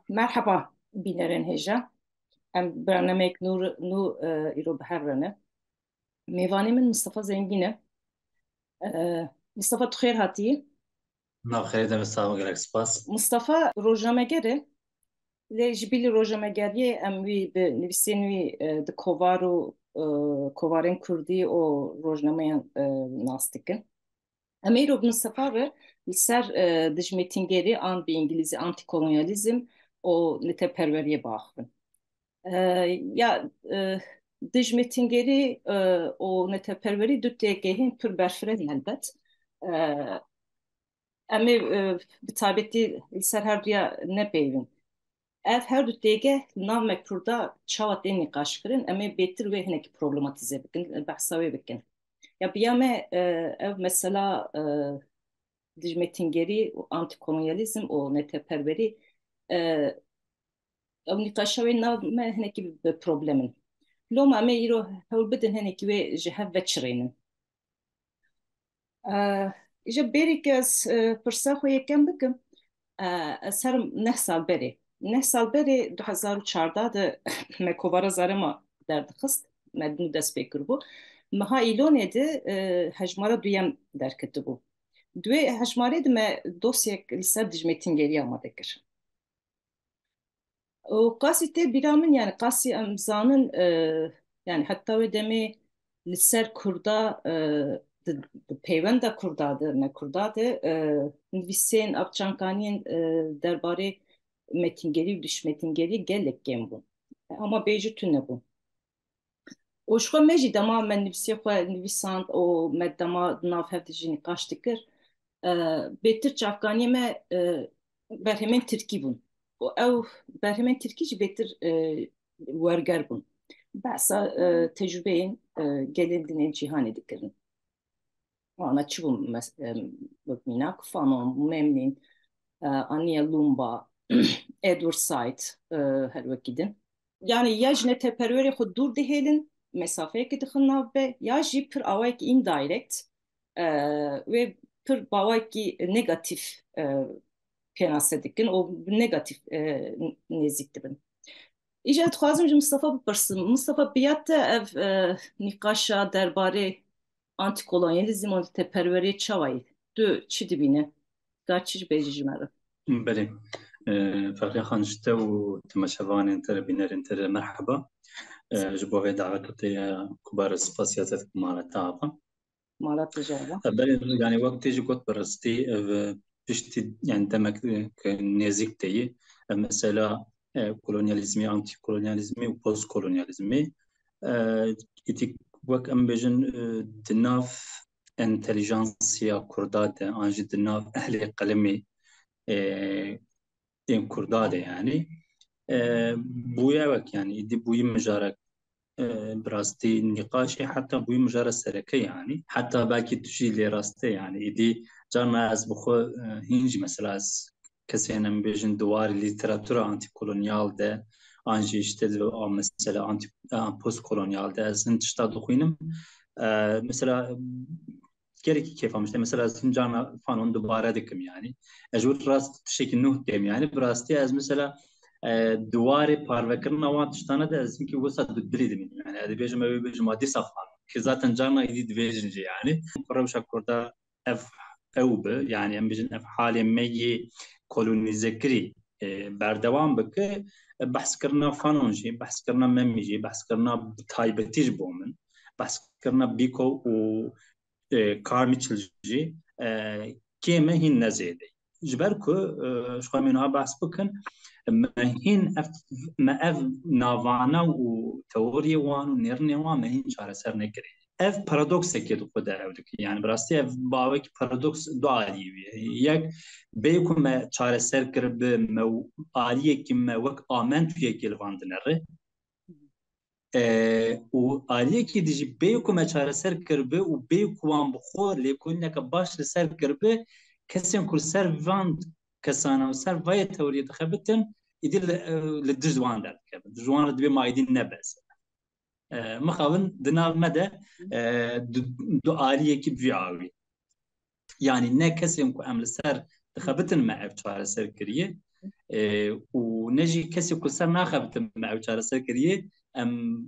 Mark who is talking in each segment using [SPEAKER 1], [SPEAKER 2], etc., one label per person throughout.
[SPEAKER 1] مرحبا بینرین هجا ام برنامه نور نو ایرو بهرنه میوانی من مصطفى زنگینه مصطفى تخیر هاتی
[SPEAKER 2] ناخیر دمستان گرگ سپاس.
[SPEAKER 1] مصطفى روزنامه‌گره لجبیل روزنامه‌گری اموی به نویسینوی د کووارو کووارن کردی و روزنامه ناستیکن امیر رو مصطفى ve لسر دجمتینگری آن به انگلیزی anti-kolonyalizm o neteperveriye bakın. Ya dijmetingeri o neteperveri düttegehin pür berfren elbet. Ama bitabetti ser her diye ne beyvin. Ev her düttege nav mekturda çavat en nikaş ama betir ve hineki problematize bikin, bahsawe bikin. Ya biyame ev mesela dijmetingeri, o antikolonyalizm, o neteperveri ev nikaşa ve nav me hineki bir problemin. لو ما يرو هول بدن هنيك وي جهة وچرينن إجا بيريك از برسا خويا كم بكم سر 9 سال بری 9 سال بری 2014 ده مکوبارا زارما در دخست مدنو دست بکر بو مها ایلون edi hejmara duyem derketi bu. Dve hejmare de me dosyek liser dijmetin geriye amadekir. O kasite biramın yani kasi emzanın yani hatta ve demi liser kurda peyvenda kurdadı me kurdadı nivisen apçankaniyen derbari metingeri düş metingeri gelek gem bu ama bejü tünne bu o şu meji dama men nivisiye xwe nivisand o meddama nav hevdijini kaçtıkır betir çafkaniye me berhemen Tirki bun o ev berhemen Tirki ji betir werger bun besa tecrübeyin gelindinin cihan dikirin ana çubum minak fanon memnin Ania Lumba Edward Said her vakidin yani ya jine teperveri xwe dur dihelin mesafeyeke dixin nav be ya jî pir awayekî indirect ve pir bawayekî negatif pênase dikin o negatif nêzik dibin. İja dixwazim ji Mustafa bipirsim. Mustafa biyat te ev nîqaşa derbarê antikolonyalizm û teperweriyê çawayî tu çi dibîne? Gar çi ji bêjî ji me re?
[SPEAKER 2] بله. فقط خانشته و تماشاوان انتر بینر انتر مرحبا. جبوه دعوت كبار سپاسيات كمالة تعبا.
[SPEAKER 1] Malat tijara.
[SPEAKER 2] بله يعني وقت يجي قط برستي بشتي يعني دمك نزيك تي مثلا كولونياليزمي أنتي كولونياليزمي وبوست كولونياليزمي إتي وقت أم بيجن دناف انتليجنسيا كردات أنجي دناف أهل قلمي دين كردادة يعني بويا وك يعني دي بوي مجارك براستي نقاشي حتى بوي مجارة سركة يعني حتى باقي تجي لي راستي يعني دي جانا از بخو هنج مثلا از كسي أنا بيجن دوار ليتراتورا أنتي كولونيال ده أنجي اشتد مثلا أنتي بوست كولونيال ده از هند اشتاد خوينم مثلا gerekli keyif almıştı. Mesela Sincan'a falan dubara dikim yani. Ecur rast şekil nuh dem yani. Burası az mesela duvarı parvekirna wan tiştana da az ki wasa dudri demin yani. Hadi bejim evi bejim adi safhan. Ki zaten Can'a idi dvejince yani. Kurabşa kurda ev evbe yani em bejin ev hali meyi kolonizekri berdewam bike bahs kirna fanonji, bahs kirna memiji, bahs kirna taybetij bomin. bahs kirna biko u کار میچلجی که مهین نزیده جبر کو شخواه منها بحث بکن مهین ما اف ناوانا و تئوری وان و نرنی وان مهین چاره سر نکره اف پارادوکس که دو خود اودک yani براستی اف باوک پارادوکس دو عالیه یک بیکو ما چاره سر کرب مو عالیه که ما وک آمن توی گلواندنره و آلیکی دیجی بیکو مچاره سر کربه و بیکو وان بخور لیکن نک باش سر کربه کسی کل سر وان کسانه و سر وای توریت خبتن ایدی لدجوان در کبن دجوان دبی ما ایدی نبز مخاون دنال مده دو آلیکی بیاوی yani ne kesin ku emli ser dixebitin me ev çare ser kiriye ونجي كسي كسر ناخذ مع وشارة سكرية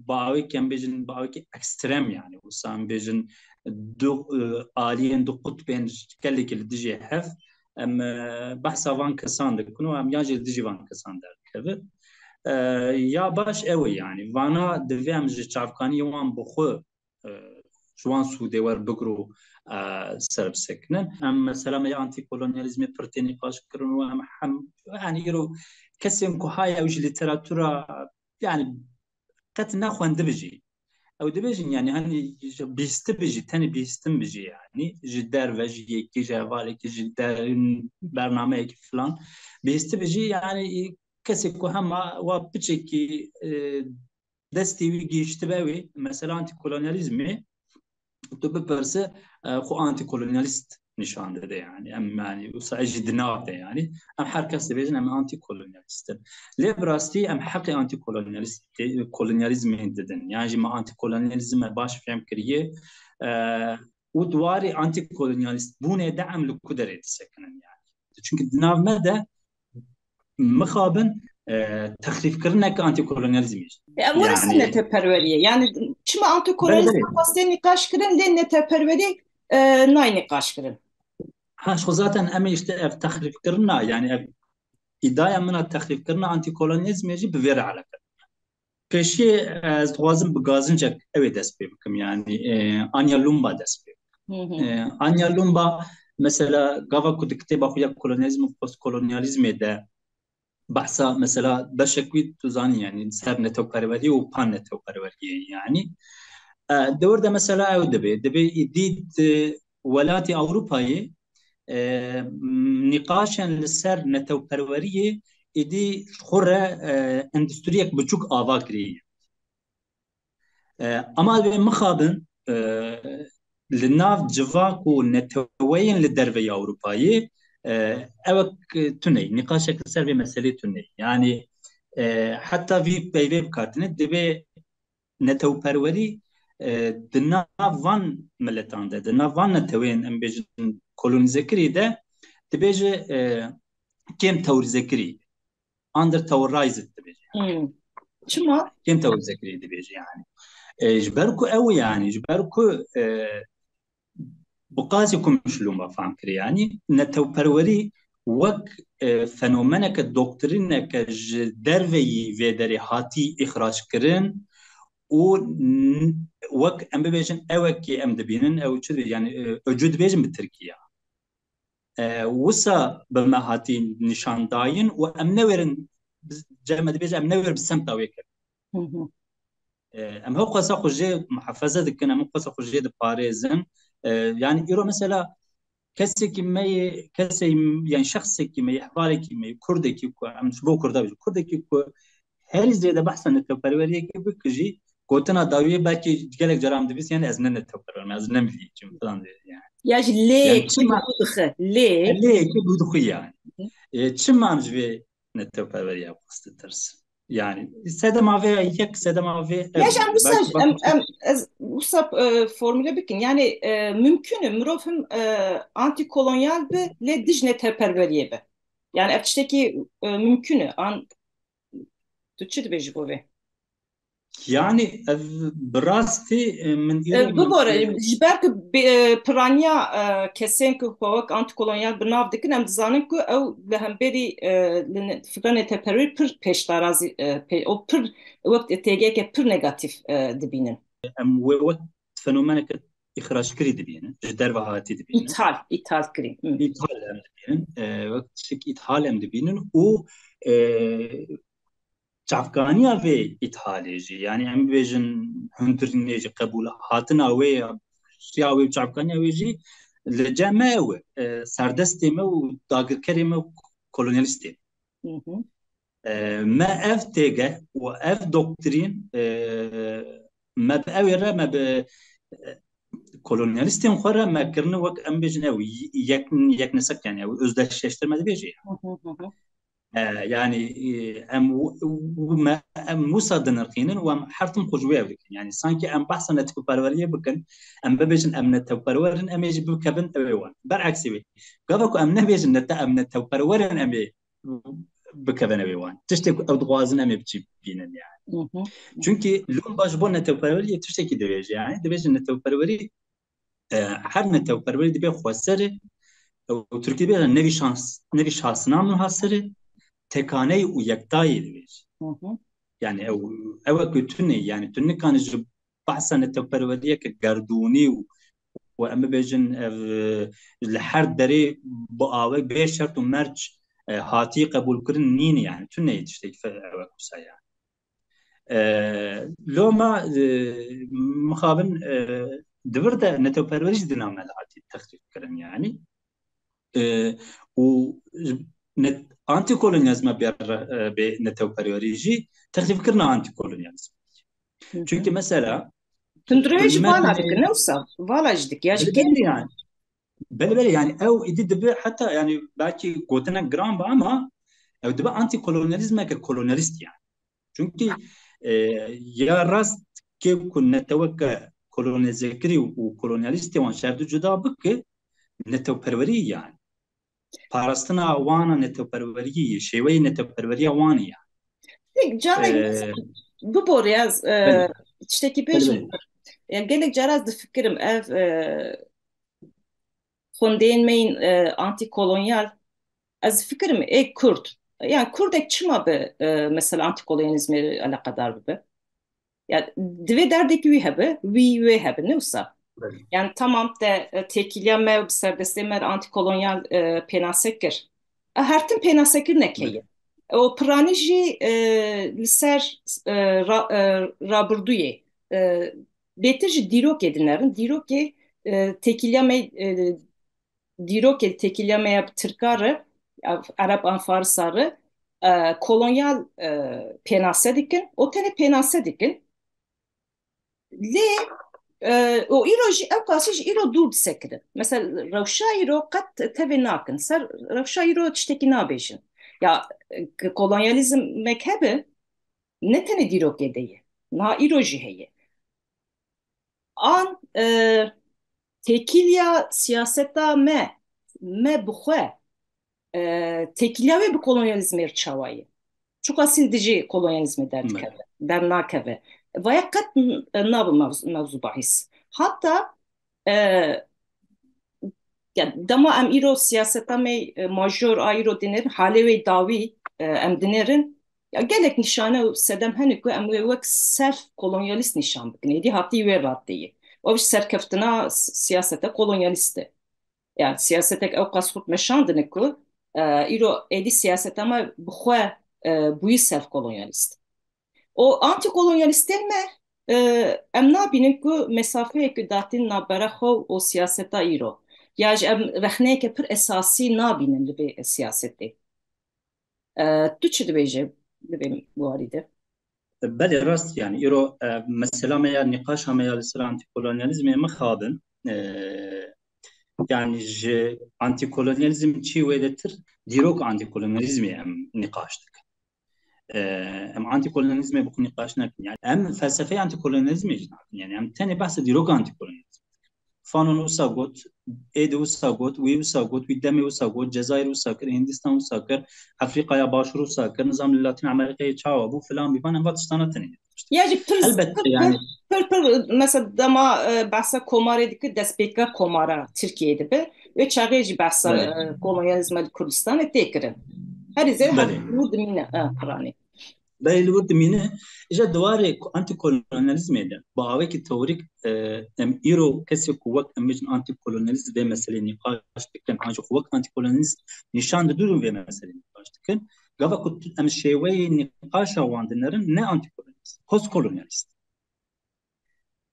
[SPEAKER 2] باوي كان بيجن باوي اكستريم يعني وسام بيجن دو آلين دو قطبين كلي كل ديجي حف بحث فان كسان دكنو ياجي ديجي فان كسان كذا يا باش قوي يعني فانا دفهم جي تعرفاني يوم بخو جوان سودي ور بقرو سرب سكنن مثلا يا انتي كولونياليزم برتيني قاش كرنو يعني يرو كسم كهاي او ليتراتورا يعني قد ناخذ دبجي او دبجي يعني هني بيستبجي تاني بيستم بيجي يعني جدار فاجي كي جافالي كي جدار برنامج فلان بيستبجي يعني كسكو هما وبتشكي دستي ويجي اشتباوي مثلا انتي كولونياليزم تو ببرسه خو انتي كولونياليست نشان ده يعني ام يعني وساجي دناف ده يعني ام حركه سبيجن ام انتي كولونياليست ليه براستي ام حقي انتي كولونياليست كولونياليزم ددن يعني ما انتي كولونياليزم باش فهم كريه ودواري انتي كولونياليست بونه دعم لكدري تسكنن يعني çünkü دناف مدى مخابن تخفيف كرنا كانتي كولونياليزم
[SPEAKER 1] Yani orası
[SPEAKER 2] يعني
[SPEAKER 1] neteperveriye. Yani çima
[SPEAKER 2] بله
[SPEAKER 1] antikolonizm
[SPEAKER 2] بله
[SPEAKER 1] pasteni kaşkırın le neteperveri nayni kaşkırın.
[SPEAKER 2] هاش خزاتا امي اشتاف تخفيف كرنا يعني إداية من التخفيف كرنا أنتي كولونيزم يجي بفير على كده كشي از دوازم بغازنجك أوي دست بكم يعني أنيا لومبا دست
[SPEAKER 1] Hı hı.
[SPEAKER 2] أنيا لومبا مثلا قافا كنت كتب أخويا كولونيزم وبوست كولونياليزم ده بحثا مثلا بشكوي تزاني يعني سر نتو بريوري وبان نتو بريوري يعني دور ده مثلا أو دبي يديد ولاتي أوروباي نقاشا للسر نتو بريوري ایدی خوره اندستریک بچوک آوا کریه اما به مخابن لناف جواک و نتوین لدروی اروپایی اوک تونی نقاشك سر به مسئله تونی يعني حتى في بيبي بكارتنت دبي نتو پروری دنا وان ملتان ده دنا وان نتوین ام بيجن كولونيزه كري ده دبيجه كم توريزه كري اندر توررايزد دبيجه
[SPEAKER 1] Hı. Çima
[SPEAKER 2] كم توريزه كري دبيجه يعني جبركو قوي يعني جبركو بقاسكم شلون ما فهم كري يعني نتو بروري وك فنومنك الدكتورين كجدرفي في دري هاتي إخراج كرن و وك أم بيجن أوك أم دبينن أو شو يعني وجود بيجن بالتركيا وسا بما هاتي نشان داين وأم نورن جامد بيجن أم نور بالسمت أويك
[SPEAKER 1] hı hı.
[SPEAKER 2] ام هو قصه خجي محفزه دكنا ام قصه خجي د باريزن يعني يرو مثلا كسي كما كسي يعني شخص كما يحبالي كما كردي كيكو ام شبو كردا كردي كيكو هل زياده بحثا التبروريه كيكو كجي قوتنا داويه باكي جالك جرام دبس يعني ازنن التبرور ما ازنن ملي فلان يعني
[SPEAKER 1] Ya
[SPEAKER 2] يعني
[SPEAKER 1] le
[SPEAKER 2] تشما
[SPEAKER 1] kibudukhe le.
[SPEAKER 2] ليه كيكو دخي يعني تشما امجبي التبروريه قصه الترس يعني ساده ما في يك ساده ما في
[SPEAKER 1] Ya
[SPEAKER 2] قوي
[SPEAKER 1] şan
[SPEAKER 2] يعني باكي باكي
[SPEAKER 1] Usa formüle bikin yani mümkünü mürofum antikolonyal be le dijne teperveriye be. Yani eftişteki mümkünü an tüçüt be jibo.
[SPEAKER 2] يعني براستي من إيرو من
[SPEAKER 1] Bibore, ji ber ku piraniya kesên ku xwewek antikolonyal bi nav dikin em dizanin ku ew li hemberî li fikranê teperwîr pir pêşdarazî o pir wek têgeheke pir negatif dibînin.
[SPEAKER 2] وقت فنومنك إخراج كري دبينا جدار وهاتي دبينا
[SPEAKER 1] İthal kirî.
[SPEAKER 2] إيطال أم دبينا وقت شك إيطال أم دبينا و تعفقانيا في إيطالي جي يعني أم بيجن هندر نيجي قبول هاتنا ويا سياوي تعفقانيا ويجي لجامع و سردستي مو داغر كريمة كولونياليستي ما اف تيجا واف دكتورين ما بأويرا ما ب kolonyalistên xwe re me kirine wek em bêjin ew yek nesek yani ew özdeşleştirme dibêje yani em wisa dinirxînin û em hertim xwe ji wê ew dikin yani sanki em behsa netewperweriyê bikin em bibêjin em netewperwerin em ê jî bikevin ew ê wan berexî wê gava ku em nebêjin em netewperwerin em ê بکەبنە وێوان تشتێک ئەو دڵوازن ئەمێ بچی بینن يعني چونکی لۆم باش بۆ نەتەوەپەروەری تشتێکی دەبێژ يعني دەبێژن نەتەوەپەروەری هەر نەتەوەپەروەری دەبێ خۆسەرێ تورکی بێژن نەوی شاسنا منحەسرێ تکانەی و یەکتایی دەبێژ يعني ئەوە گوتنی يعني تو نکانی ji بحثا نەتەوەپەروەریەکە گەردوونی و ئەمە بێژن لە هەر دەرێ بۆ ئاوەی بێ شەرت و مەرج هاتی قبولکردن نین يعني تو نەی تشتێکی ئەوە قوسە يعني لۆما مخابن دبردا نەتەوەپەروەریش دنامە لە هاتی تەخفیفکردن يعني و ئانتی کۆلۆنیازمە بێ نەتەوەپەروەریژی تەخفیفکردنە ئانتی کۆلۆنیازم چونکی مەسەلا
[SPEAKER 1] تندرويج فالا ديك نوصل فالا جدك يا جدك
[SPEAKER 2] يعني بل يعني او ايدي دبي حتى يعني باكي قوتنا جرام باما او دبا انتي كولونياليزم كولونياليست يعني چونكي يا راست كيف كنا نتوقع كولونيزكري وكولونياليست وان شاردو جدا بك نتوپروري يعني باراستنا وانا نتوپروري شيوي نتوپروري واني
[SPEAKER 1] يعني جاري ببورياز تشتكي بيش يعني قالك جراز دفكرم اف خوندين مين انتي كولونيال از فكرم اي كرد يعني كردك çima be mesela anti kolonyalizme alakadar be yani dve derdek vi hebe vi hebe ne usa yani tamam de tekilya serbestlemer anti kolonyal penasekir hertin penasekir nekeye o praniji liser raburduye betirji dirok edinlerin dirok tekilya dirok tekilya me tırkarı Arap anfarsarı kolonyal penase dikin o tane penase dikin le o iroji ev kasıj iro dur sekre mesela revşa iro kat teve nakın ser revşa iro tişteki nabejin ya kolonyalizm mekhebe ne tane dirok edeye na iroji heye an tekilya siyaseta me buxwe tekilya ve bu kolonyalizmi çavayı. Çok asil dici kolonyalizmi derdik der nakeve. Vayakat nav mevzu bahis. Hatta ya dama em iro siyaseta me major ayro diner hale ve davi em dinerin ya gelek nişane sedem heniku em vek self kolonyalist nişan bikneydi hatta ve raddeyi. O iş serkeftina siyasete kolonyaliste. Yani siyasetek ev kasut meşandını ku îro êdî siyaseta me bixwe bûyî self-kolonyalîst. O anti-kolonyalîstên me em nabînin ku mesafeyekî datin navbera xwe û siyaseta îro. Ya ji em rexneyeke pir esasî nabînin li vê siyasetê. Tu çi dibêje li vê warî de?
[SPEAKER 2] بله راست يعني إيرو مثلا ما نقاش هم يا لسر أنتي كولونياليزم مخابن يعني أنتي كولونياليزم شيء ويدتر ديروك أنتي كولونياليزم نقاش تك أم أنتي كولونياليزم بكون نقاش نكن يعني أم فلسفة أنتي كولونياليزم يعني أم تاني بحث ديروك أنتي كولونياليزم فانون وساقط ايد وساقط وي وساقط ويدمي وساقط جزائر وساكر هندستان وساكر افريقيا باشور وساكر نظام اللاتين امريكا تشاو ابو فلان بيبان هاتشتانا تاني
[SPEAKER 1] يعني
[SPEAKER 2] البته يعني
[SPEAKER 1] پر mesela dama bahsa komaredeki despeka komara Türkiye'de be ve çağrıcı bahsa kolonyalizm Kurdistan etkirin. Her izler bu demine Kur'an'ı.
[SPEAKER 2] بله الورد مينه إجا دواري أنتي كولونياليزم ده بعوض التوريك أم إيرو كسي قوة أمجن أنتي كولونياليزم ده مثلا نقاش تكن عنج قوة أنتي كولونياليزم نشان دورو ده مثلا نقاش تكن قبل كنت أم شيوي نقاش واندنرن نه أنتي كولونياليزم بوست كولونياليزم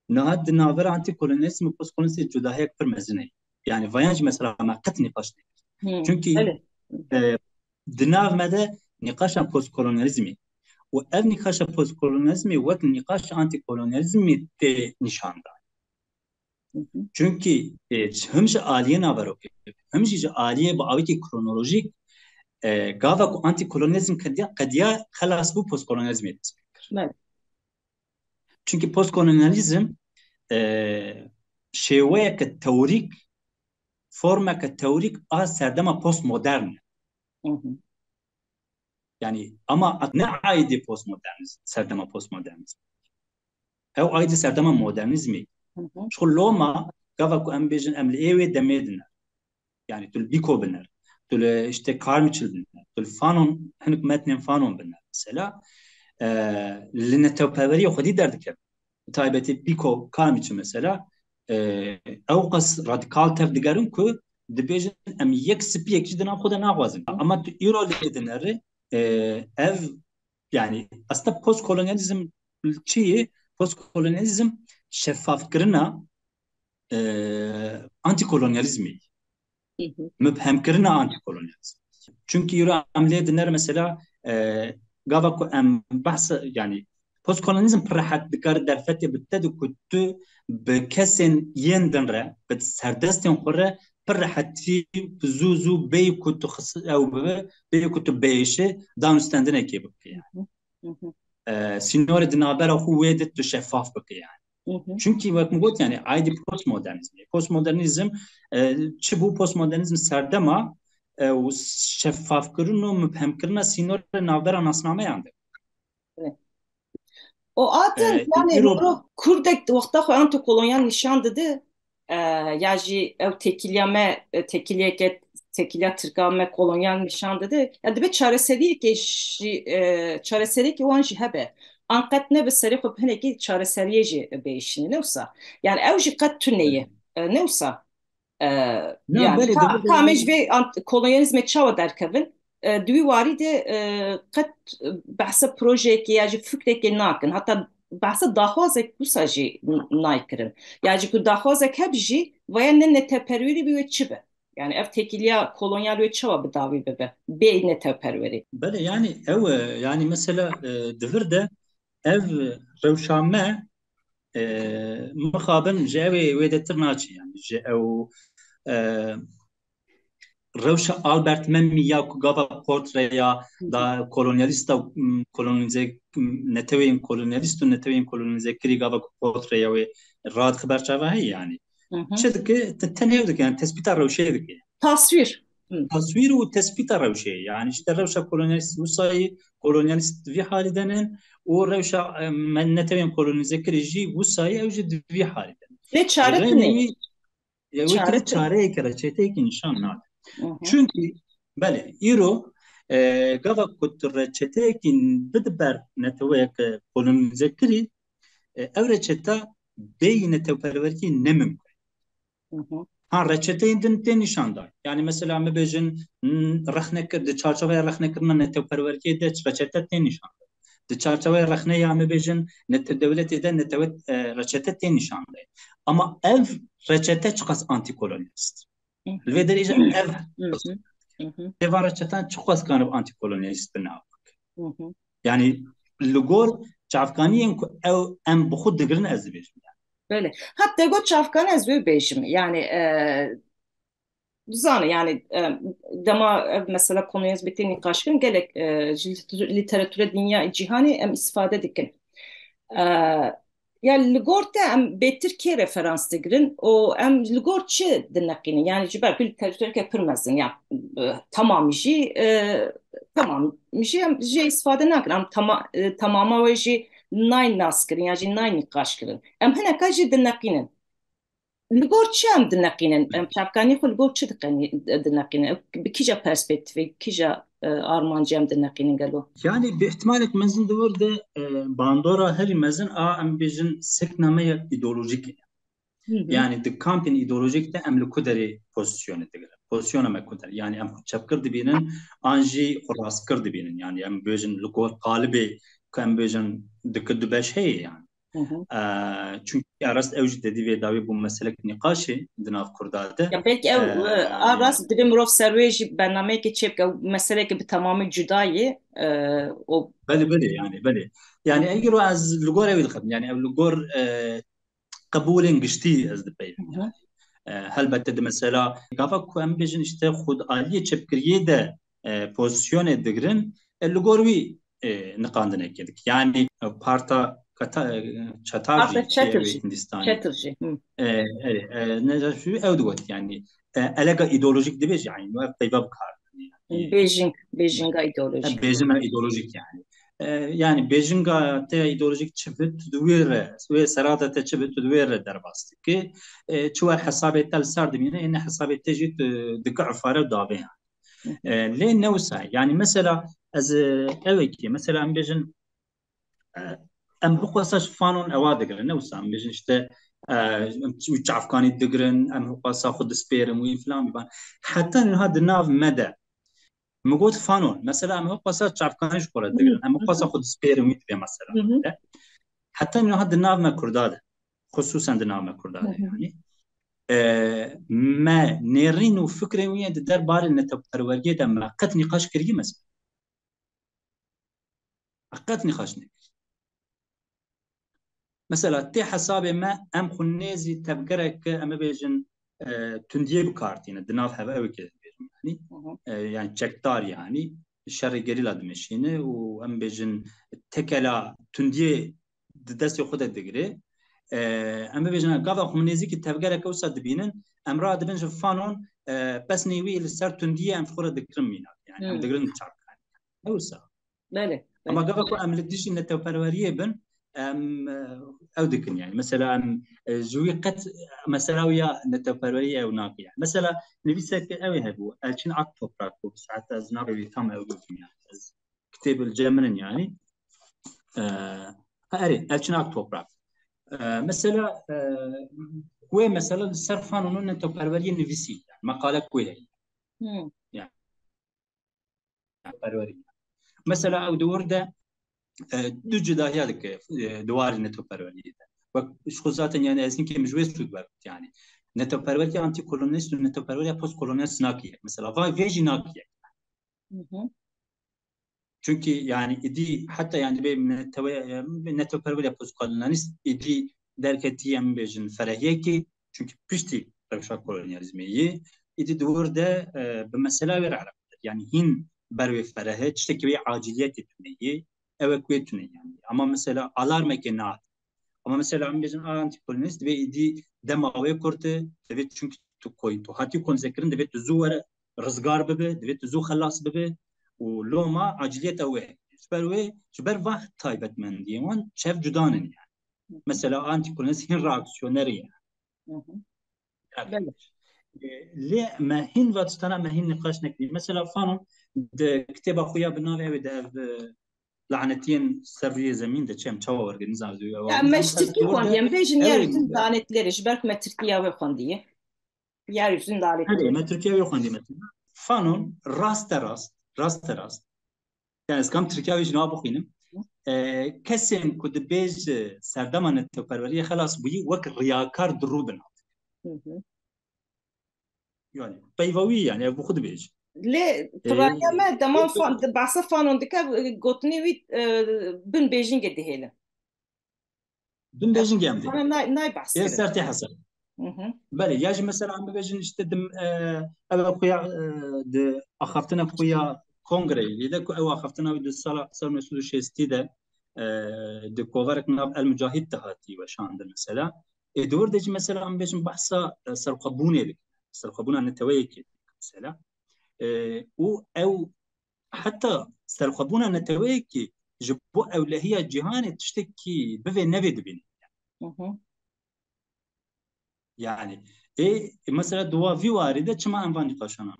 [SPEAKER 2] نهاد ناظر أنتي كولونياليزم بوست كولونياليزم جدا هيك فرمزني يعني فيانج مثلا ما قط نقاش çünkü دناغ مدى نقاش بوست كولونياليزم و ev nîqaşa postkolonyalizmê wek nîqaş antîkolonyalizmê tê nîşan da. Çünkü him ji aliyê naverokê him jî ji aliyê bi awekî kronolojîk gava ku antîkolonyalizm qediya xelas bû postkolonyalizmê dest pê kir. Çünkü postkolonyalizm şêweyeke tewrîk formeke tewrîk a serdema postmodern يعني اما نه عايدي بوست مودرنيزم سردما بوست مودرنيزم او عايدي سردما مودرنيزمي شغل لوما كافاكو ام بيجن ام الايوي دميدنا يعني تل بيكو بنر تل اشتي كارميتشل بنر تل فانون هنك ماتنين فانون بنر مثلا لنا توباوري خدي دردك تایبەتی بیکۆ کامیچ مەسەلا ئەو قەس ڕادیکال تەف دەگەرن کو دەبێژن ئەم یەک سپیەکی دنا خۆدا ناخوازن ئەمە ئیرۆ لێ دنەڕێ ئەv yani aslında postkolonyalizm çiğ postkolonyalizm şeffafkirina antikolonyalizmi müphemkirina antikolonyalizm çünkü yürü amliye dinler mesela gava ku em bahs yani postkolonyalizm rahat dikar derfeti bittedu kuttu be kesin yeniden re be serdestin xore perhati zuzu bey kutu khas ew bey kutu beyşe dan üstendine ki bak yani sinore dinaber xu vedet şeffaf bak yani çünkü bak mı yani aydi postmodernizm postmodernizm çi bu postmodernizm serdema و شفاف کردن و مبهم کردن سینور ناودار ناسنامه yandı.
[SPEAKER 1] O adın yani
[SPEAKER 2] İro
[SPEAKER 1] Kurdek vakta xo antikolonyal nişan dedi. Ya jî ev tekiliyame tekiliyeket tekiliya Türkame kolonyal nişan dedi. Ya dibe çareserlik jî çareserlik wan jî hebe. Anqet ne be serî xwe hinekî çareseriye jî bêşîne ne wisa. Yani ew jî qet tuneyê ne wisa.
[SPEAKER 2] ne
[SPEAKER 1] Yani
[SPEAKER 2] böyle de burada
[SPEAKER 1] kamej ve kolonyalizme çawa derkevin دوی واری ده قد بحث پروژه یا جی فکر که ناکن حتی بحث داخوازه کوسا جی نایکرن یا جی کو داخوازه کب جی و یا نه نتپروری بیوه چی به yani ev tekiliya kolonyal ve çava bir davi bebe be ne teperveri.
[SPEAKER 2] böyle yani ev yani mesela devir de ev revşame مخابن جاوي ويدتر ناچي يعني او روش آلبرت ممی یا گاوا پورتریا دا kolonyalista kolonize netewin kolonyalist و netewin kolonize kiri gava portreya ve rad xabar çava hay yani çedike tenhevdik yani tespit روشيدك
[SPEAKER 1] Tasvir.
[SPEAKER 2] تصوير وتثبيت روشة يعني işte روشة kolonyalist وصاي kolonyalist في حالدنن وروشة من نتوين kolonize kirici وصاي اوجد في حالدن
[SPEAKER 1] Ve çare ne?
[SPEAKER 2] غني وكذا çare kere çeteki nişan nadı çünkü bale iro gava kutur çetekin bidber netewek kolonize kiri evre çeta beyne teperverki ne mümkün ha reçeteyi din nişanda. Yani mesela me bejin rexnek de çarçovaya rexnekirna netewperverkiye de reçete ten nişanda. De çarçovaya rexne ya me bejin net devleti de netevet reçete ten nişanda. Ama ev reçete çıkas antikolonyalist. Ve derece ev eva reçeten çıkas kanıp antikolonyalist bina. Yani lugor çavkaniyen ku ev em bu xud digirin ez bejim.
[SPEAKER 1] Böyle. Hatta go çavkan ez bejim. Yani Zane yani dema mesela konuya hizmetini nikaşkın gelek literatüre dünya cihani em istifade dikin. Yani ligorte em betir ki referans digirin o em ligor çi dinlekini yani jiber bir literatüre kepirmezsin ya tamam jî tamam jî em jî istifade nakin em tamama ve jî nay naskirin ya jî nay nikaşkirin em hineka jî dinlekinin Ligor çi em dinekînin em çavkanî xwe li gor çi dinekînin bi kîja perspektîvê kîja armancî em dinekînin gelo
[SPEAKER 2] Yani bir ihtimalek mezin de de bandora her mezin a em bejin sekname ideolojik yani de kampin ideolojik de em li kuderi pozisyonu de pozisyona me kuder yani em çapkır dibinin anji raskır dibinin yani em bejin li gor qalibi em bejin de beş hey yani çünkü arast evcid dediği ve davi bu meselek nikaşı Dinav Kurda'da.
[SPEAKER 1] Ya belki ev aras dibe mirov servêjî bernameyekê çêbike meseleke bi tamamı cudayê o
[SPEAKER 2] بله يعني بله يعني اجرو از لغور اويل خدم يعني او لغور قبول قشتي از دبي يعني هل بتد مثلا قافا كو ام بيجن işte خود عالیه çepkiriye de pozisyon edgirin لغور وی نقاندن ekedik yani parta çatarji
[SPEAKER 1] Arda
[SPEAKER 2] ki evi
[SPEAKER 1] Chatterjee
[SPEAKER 2] Hindistani
[SPEAKER 1] Chatterjee
[SPEAKER 2] ne şu evdgot yani elega ideolojik dibe yani no peyva bkar
[SPEAKER 1] Beijing'a ideolojik.
[SPEAKER 2] Bejin ideolojik yani. Yani Bejinga te ideolojik çivit duire ve serata te çivit duire derbastı ki çuvar hesabet tel sardımine en hesabet tecid dikkat fare dabe
[SPEAKER 1] Hı hı.
[SPEAKER 2] yani. Le nevsa yani mesela az evet ki mesela em bejin em hukasaş fanon evadigre nevsa em bejin işte üç afgani digrin em hukasa xud sperim ve falan biban hatta had nav mede موجود فانون مثلا اما هو قصة تعرف كانش قرأ
[SPEAKER 1] Hı
[SPEAKER 2] دقيقة اما قصة
[SPEAKER 1] hı.
[SPEAKER 2] خد سبير مثلا
[SPEAKER 1] Hı hı.
[SPEAKER 2] حتى انه هذا النظام كرداده خصوصا النظام
[SPEAKER 1] Hı
[SPEAKER 2] كرداده
[SPEAKER 1] hı.
[SPEAKER 2] يعني ما نيرين وفكرة ويا در بار ان تبروريه ده ما قد نقاش كريه مثلا قد نقاش مثلا تي حسابي ما ام خنيزي تبقرك اما بيجن تنديه بكارتين الدناف هبا وكذا يعني
[SPEAKER 1] Hı hı.
[SPEAKER 2] يعني تشكتار يعني الشر جريلا دمشينه وام بيجن تكلا تنديه دست خود دغري اما بيجن قاضي خمنيزي كي تبقرك وسد بينن امرا دبن فانون بس نيوي السر تنديه ام فخور دكرم يعني ام
[SPEAKER 1] Hı.
[SPEAKER 2] دغرن تشارك اوسا
[SPEAKER 1] Böyle,
[SPEAKER 2] اما
[SPEAKER 1] böyle.
[SPEAKER 2] قبل ام لديش ان التوفرواريه بن ام او دكن يعني مثلا ام جوي قد مثلا ويا ان التوفرواريه او ناقي يعني مثلا نبيسك اوي هبو الشين عطو براكو ساعات ازنابي بيتام او يعني كتاب الجمرن يعني اري الشين عطو براكو مثلا كوي مثلا صرفان انه التوفرواريه نفسي يعني مقاله كوي هي
[SPEAKER 1] Hı.
[SPEAKER 2] يعني توفرواريه مثلا او دور ده دو جداهية لك دوار نتو پرونی وش خصوصا يعني از اینکه مجوز شد وقت يعني نتو پرونی انتی کولونیست و نتو پرونی پست کولونیست ناکیه مثلا vay veci ناکیه
[SPEAKER 1] Hı hı.
[SPEAKER 2] çünkü yani idi hatta yani benim neto perveriye post kolonist idi derketi yani bejin ferahiye ki çünkü pişti revşa kolonyalizmeyi idi doğurda bir mesele ver Arap yani hin berve ferahe tişteki ve aciliyet etmeyi evet kuyetune yani ama mesela alarm ekena ama mesela am bejin anti kolonist ve idi demawe kurte evet çünkü tu koy tu hati kon zekrin evet zu were rızgar bebe evet zu khalas bebe ولوما عجلية أوي سبروي سبر وقت تايبت من ديوان شاف جدانن يعني
[SPEAKER 1] Hı hı.
[SPEAKER 2] مثلا أنت كل ناس هن رياكسيونيرية
[SPEAKER 1] Hı hı.
[SPEAKER 2] يعني
[SPEAKER 1] Böyle.
[SPEAKER 2] ليه ما هن واتستنا ما هن نقاش نكدي مثلا فانو كتاب أخويا بناوي ده لعنتين سرية زمين ده كم تشاور organizam diyor
[SPEAKER 1] Ya
[SPEAKER 2] ama
[SPEAKER 1] meş
[SPEAKER 2] mesela
[SPEAKER 1] Türkiye kon
[SPEAKER 2] doğru
[SPEAKER 1] diyem. Bejin
[SPEAKER 2] evet
[SPEAKER 1] yeryüzünün lanetleri. Jberk me Türkiye ve kon diye. Yeryüzünün
[SPEAKER 2] hadi
[SPEAKER 1] lanetleri.
[SPEAKER 2] ma Türkiye yok andi mesela fanun rast rast yani skam Türkiye ve jnabu خينم كسين كود بيج سردمان التوفروية خلاص بيجي وك رياكار دروبنا
[SPEAKER 1] Hı hı.
[SPEAKER 2] يعني بيفوي يعني أبو خد بيج
[SPEAKER 1] Le praya me daman fan bahsa fanon dika gotni vit bin Beijing'e dihele.
[SPEAKER 2] دم بيجن جامدة
[SPEAKER 1] Bana nay bahs
[SPEAKER 2] يا
[SPEAKER 1] kere.
[SPEAKER 2] سرتي حسن
[SPEAKER 1] Hı hı.
[SPEAKER 2] بله ياجي مثلا عم بيجن اشتدم أبو خويا د أخفتنا خويا كونغري إذا أو أخفتنا ود الصلاة صار مسؤول شيء استيدا د كوفرك ناب المجاهد تهاتي وشان ده مثلا دور دج مثلا عم بيجن بحثا سرقبوني لك سرقبونا نتويك مثلا او حتى سرقبونا نتويك جبو اولهيه جهان تشتكي بفي نفيد بين
[SPEAKER 1] Hı hı.
[SPEAKER 2] يعني مثلا دوا في وارده كما انفاني قاشانا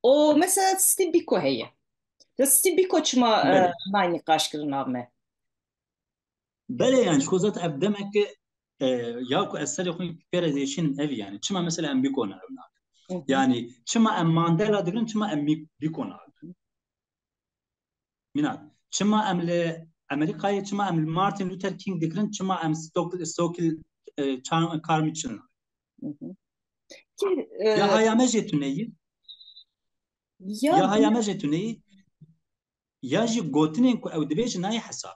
[SPEAKER 1] O mesela Steve Biko heye. Ya Steve Biko çma
[SPEAKER 2] بله
[SPEAKER 1] nay nikaş kırın abme.
[SPEAKER 2] بله يعني شو ذات ابدمك ياكو اثر يكون بيرزيشن افي يعني كما مثلا ام بيكون
[SPEAKER 1] Hı hı.
[SPEAKER 2] يعني كما ام مانديلا دغن كما ام بيكون ميناد كما ام امريكا كما ام مارتن لوثر كينج دغن كما ام ستوكل كارميتشن
[SPEAKER 1] Hı hı. Ki,
[SPEAKER 2] يا هيا مجتوني
[SPEAKER 1] ya
[SPEAKER 2] يا هيا مجتوني ياجي جوتنين كو او دبيج ناي حساب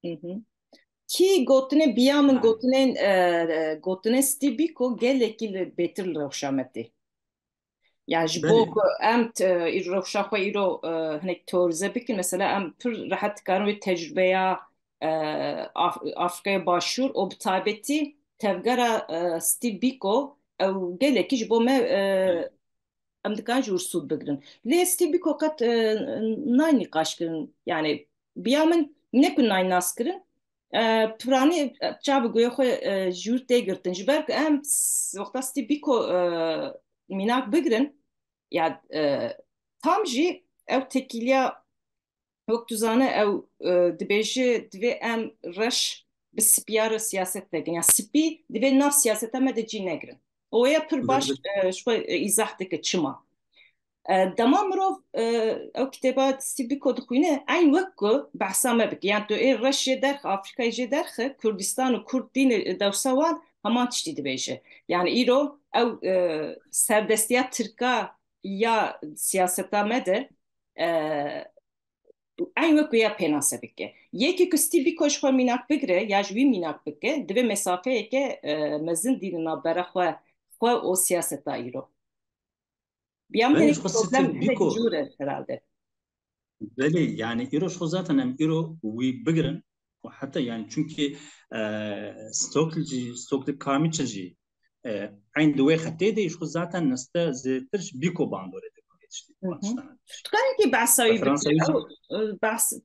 [SPEAKER 1] hı hı. Ki gotine biyamın
[SPEAKER 2] يعني
[SPEAKER 1] gotine Steve Biko gelekil betir roşameti. Yani ji bo ku
[SPEAKER 2] بله
[SPEAKER 1] em rewşa xwe îro hinek teorize bikin mesela em pir rehet dikarin wê tecrübeya Afrikaya Başûr û bi taybetî tevgera Steve Biko ew gelekî ji bo me ام دکان جور سود بگرن لیستی بی کوکت نانی قاشکرن yani بیامن نکن نای ناس کرن پرانی چاب گویا خو جور تگرتن جبر که ام وقتا ستی بی کو میناک بگرن یا tam jî ew tekîliya wek tu zane ew dibêje divê em reş bi spiyara siyaset vekin ya spî divê nav siyaseta me de cî negirin o ya pir baş ji xwe îzah dike çima dema mirov ew kitêba stîbîko dixwîne eyn wek ku behsa me bike yan tu ê reş jê derxe Afrikayê jê derxe Kurdistan û Kurd dînê dewsa wan heman tiştî dibêje yani îro ew serdestiya Tirka ya siyaseta me de eyn wek ya pênase bike yekê ku stî bîko ji xwe mînak bigire ya ji wî mînak bike divê mesafeyeke mezin dînin navbera xwe û siyaseta îro بيعمل
[SPEAKER 2] بله
[SPEAKER 1] هيك
[SPEAKER 2] شو ستيل
[SPEAKER 1] بروبلم هيك
[SPEAKER 2] بيكو
[SPEAKER 1] جورة herhalde.
[SPEAKER 2] بله يعني إيرو شو ذاته نم إيرو ويبقرن وحتى يعني çünkü ستوكل كارميتشلجي عند دوي خطيدي شو ذاته نستا زترش بيكو باندوري işte
[SPEAKER 1] Hı hı.
[SPEAKER 2] Pakistan'a.
[SPEAKER 1] Tutkar ki bahsavi bike.
[SPEAKER 2] Fransa'yı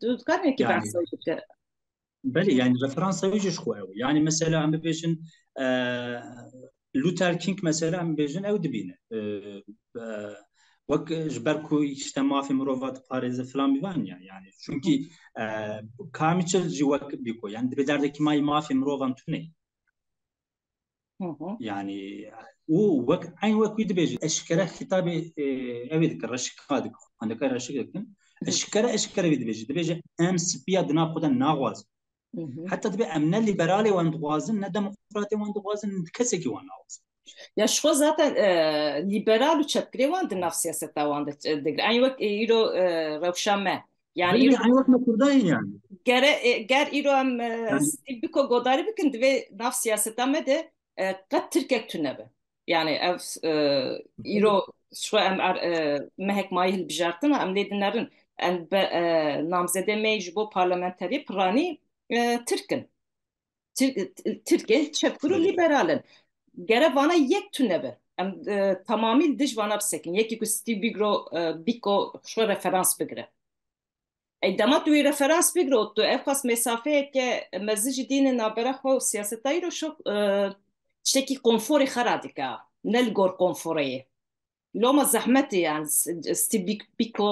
[SPEAKER 1] Tutkar ki
[SPEAKER 2] yani
[SPEAKER 1] bahsavi bike.
[SPEAKER 2] بله يعني فرنسا ويجي شو قوي يعني مثلا عم بيجن لوثر كينج مثلا عم بيجن او دبينه وك جبركو اجتماع في مروفات باريس فلان بيفانيا يعني çünkü كاميتشل جي وك بيكو يعني بدردك ما في مروفان توني يعني وك عين وك يدبيج اشكره خطابي ابيدك رشكادك عندك رشكادك اشكره يدبيج ام سبيا دنا قد ناغواز حتى تبي امن الليبرالي وان دوازن نه ديمقراطي وان دوازن كسكي وان اوز
[SPEAKER 1] Ya şu zaten liberal uçakları vardı nav siyasete vardı. Aynı vak İro revşame. Yani
[SPEAKER 2] بل
[SPEAKER 1] İro
[SPEAKER 2] يعني وقت ما كرداين يعني
[SPEAKER 1] ger İro am
[SPEAKER 2] يعني
[SPEAKER 1] stilbiko godari bikin ve nav siyasete me de kat Türkiye tünebe. Yani ev İro şu am mehek mahil bijartın am ledinlerin en namzede mecbu parlamenteri prani Türk'ün. Türkiye çepkuru
[SPEAKER 2] بله
[SPEAKER 1] liberalin. Gere vana yek tünebe. Em tamamil dış vana psekin. Yeki ku sti bigro biko şu referans bigre. Demat tu referans bigre ottu. Efkas mesafeye ke mezici dinin nabera xo siyasetayro şu tişteki konfori xaradika. Nel gor konforeyi. Loma zahmeti yani sti biko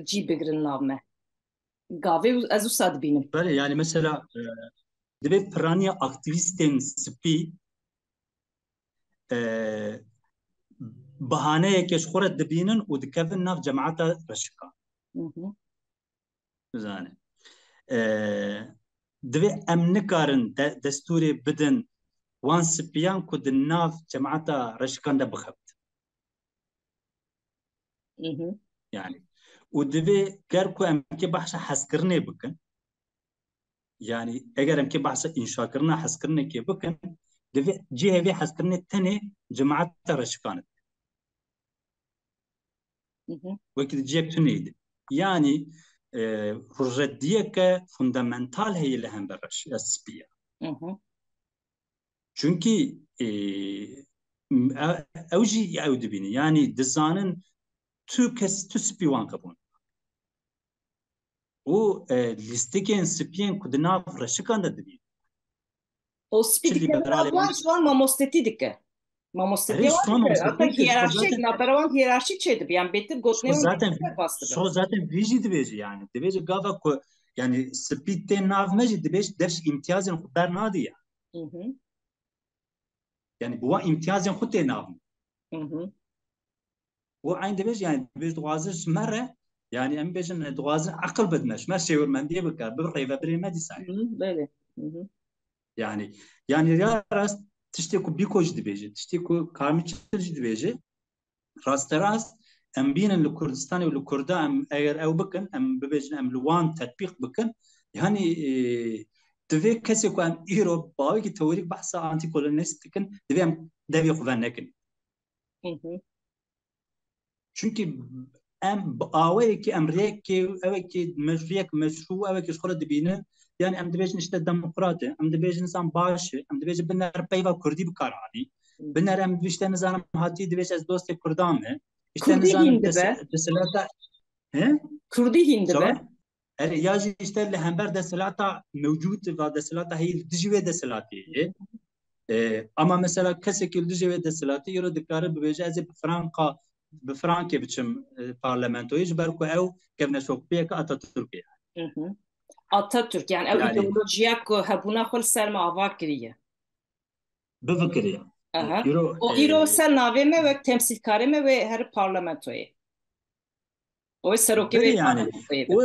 [SPEAKER 1] ci bigrin navme. Gave az usad binim.
[SPEAKER 2] بله يعني مثلا دبي برانيا اكتيفيستين سبي بهانه كش خورت دبينن ودكفن ناف جماعه رشقه زانه دبي امن كارن دستوري بدن وان سبيان كود ناف جماعه رشقان ده بخبت يعني ودبي كركو امكي بحث حسكرني بكن يعني اگر امكي بحث انشاء كرنا حسكرني كي بكن دبي جي هي حسكرني تاني جماعه رشقان وكذا جيك تنيد يعني رديك فوندامنتال هي اللي هم برش السبيا çünkü اوجي يعود بيني يعني دزانن تو كس تو سبيوان قبون و ليستيكين سبيان كدنا فرشكان دبي
[SPEAKER 1] O spidike
[SPEAKER 2] liberale
[SPEAKER 1] ablan şu an mamosteti dike. Mamosteti
[SPEAKER 2] اري
[SPEAKER 1] var
[SPEAKER 2] شلون
[SPEAKER 1] ki hatta
[SPEAKER 2] مستفيد شو
[SPEAKER 1] hiyerarşik
[SPEAKER 2] zaten
[SPEAKER 1] naberavan hiyerarşik şeydi. Yani betir
[SPEAKER 2] شو
[SPEAKER 1] gotnevan
[SPEAKER 2] zaten
[SPEAKER 1] betir bastırdı.
[SPEAKER 2] شو zaten فيجي دبيجي يعني دبيجي قافا يعني سبيتين ناف مجي دبيج درش امتياز خدار نادي يعني بوا امتياز خدت ناف وعند بيج يعني بيج دوازش مره يعني ام بيجن دوازن عقل بدمش ما شيء من دي بك بري فبري ما دي ساي
[SPEAKER 1] Böyle.
[SPEAKER 2] يعني يعني يا راس تشتكو بيكوج دي بيجي تشتكو كارميتش دي بيجي راس تراس ام بين الكردستان والكردا ام اگر او بكن ام بيجن ام لوان تطبيق بكن يعني تفي كسيكو ام ايرو باوي كي توريك بحث انتي كولونيست كن دبي ام دبي خفنكن çünkü em awayê ki emriyekê evekê meşruyek meşru evekê ji xwe re dibînin yani em dibêjin işte demokrat e em dibêjin insan baş e em dibêjin biner peyva Kurdî bikar anî biner em işte nizanim hatî dibêj ez dostê Kurdan me işte
[SPEAKER 1] Kurdî hîn
[SPEAKER 2] nizanem
[SPEAKER 1] dibe.
[SPEAKER 2] deselata he
[SPEAKER 1] Kurdî hîn dibe.
[SPEAKER 2] سواء ياجي işte لهمبر deselata mevcut ve deselata hayır dijve deselati ama mesela kesekil dijve deselati yoro dikarı bebeje az franka bi franke biçim parlamentoyu jiber ku ev kevne şokpiye ka Atatürk'e
[SPEAKER 1] Hı hı. Atatürk yani ev
[SPEAKER 2] yani
[SPEAKER 1] ideolojiya ku hebûna xwe li ser me ava kiriye.
[SPEAKER 2] bifkiriye
[SPEAKER 1] Aha.
[SPEAKER 2] yoro
[SPEAKER 1] O îro ser navê me wek temsîlkarê me wê her parlamentoyê. O ê serokê
[SPEAKER 2] beri
[SPEAKER 1] wê
[SPEAKER 2] yani
[SPEAKER 1] parlamentoyê be.
[SPEAKER 2] o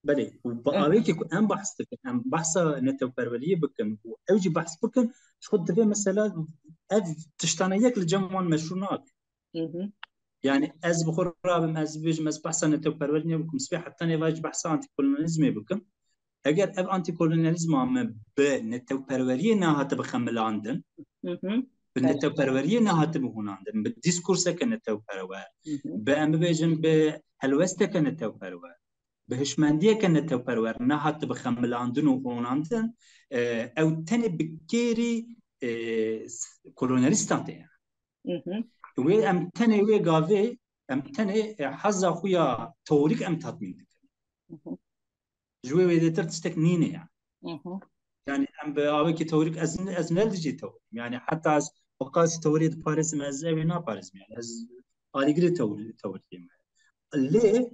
[SPEAKER 2] بله و
[SPEAKER 1] Hı
[SPEAKER 2] اوی که ام بحث بکن ام بحث نتو پروریه بکن و اوجی بحث بکن خود دوی مثلا اف تشتانه یک لجمعان مشروع
[SPEAKER 1] hı.
[SPEAKER 2] يعني از بخور رابم از بيج مس بحث نتو پروریه بکن سبي حتى نواج بحث انتي كولونيزم بکن اگر اف انتي كولونيزم ام به نتو پروریه نه هات بخمل عندن
[SPEAKER 1] Hı hı.
[SPEAKER 2] بالنتو پروریه نه هات بهون عندن بالديسكورس كنتو پرور
[SPEAKER 1] Hı hı.
[SPEAKER 2] به ام بيجن به هلوسته كنتو پرور بهشمندیه که نتوپرور نه حتی بخملاندن و اوناندن او تنه بکیری کولونالیستان تیه
[SPEAKER 1] Hı hı.
[SPEAKER 2] و ام تنه و گاوه ام تنه حزا خویا توریک ام تطمین دکن
[SPEAKER 1] Hı hı.
[SPEAKER 2] جوه و دیتر تستک نینه
[SPEAKER 1] Hı hı.
[SPEAKER 2] يعني ام باوي کی توریک از نل دیجی تو يعني حتى از وقاس توريد باريس ما از اوي نا باريس يعني از آلیگری تورید ليه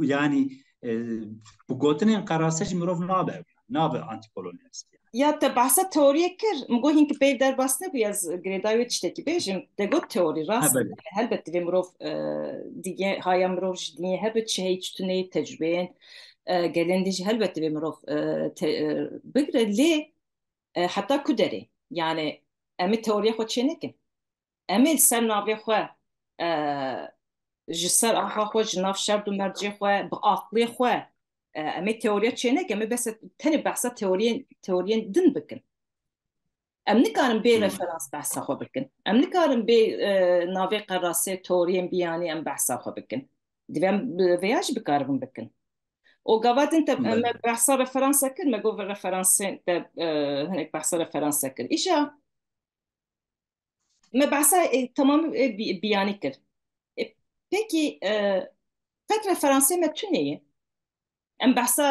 [SPEAKER 2] يعني بقولتني قراسج مروف نابع أنتي كولونيالست يعني
[SPEAKER 1] Ya te bahsa teoriye kir. Mgo hinki pey derbas ne bu yaz gredayo tişteki bejim. De got teori rast.
[SPEAKER 2] هبل
[SPEAKER 1] Elbette ve mirov diye hayam mirov diye hebet şey tüneyi tecrübeyen gelendici elbette ve mirov bigre li hatta kuderi. Yani emi teoriye xo çenekin. Emi ser navê xwe ji ser axa xwe ji nav şer û mercê xwe bi aqlê xwe em ê teoriya çênekin em ê bes tenê behsa teoriyên din bikin. Em nikarin bê referans behsa xwe bikin. Em nikarin bê navê qerasê teoriyên biyanî em behsa xwe bikin. Divê em vêya jî bikaribin bikin. O gavadin te me
[SPEAKER 2] بله
[SPEAKER 1] behsa referansa kir, me gov referansê te hinek behsa referansa kir. Îşa me behsa tamamı biyanî kir. Peki فات ريفرنسي ما تونية ام بحثا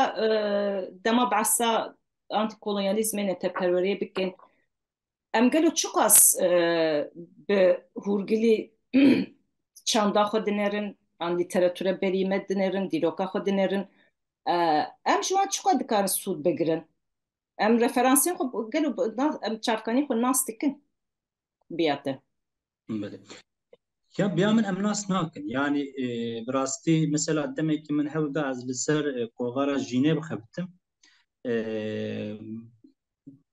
[SPEAKER 1] دما بحثا انتي كولونياليزم تبروري بكن ام قالوا تشقاس بهورغلي çanda xwe dinerin an literatüre berîme dinerin dîroka xwe dinerin em ji wan çiqa dikarin sûd bigirin em referansiyên xwe gelo em çavkanî xwe nas dikin biyate
[SPEAKER 2] بله يا بيعمل أمناس ناكن يعني براستي مثلا دمك من هودا از لسر قوغارا جينيف خبتم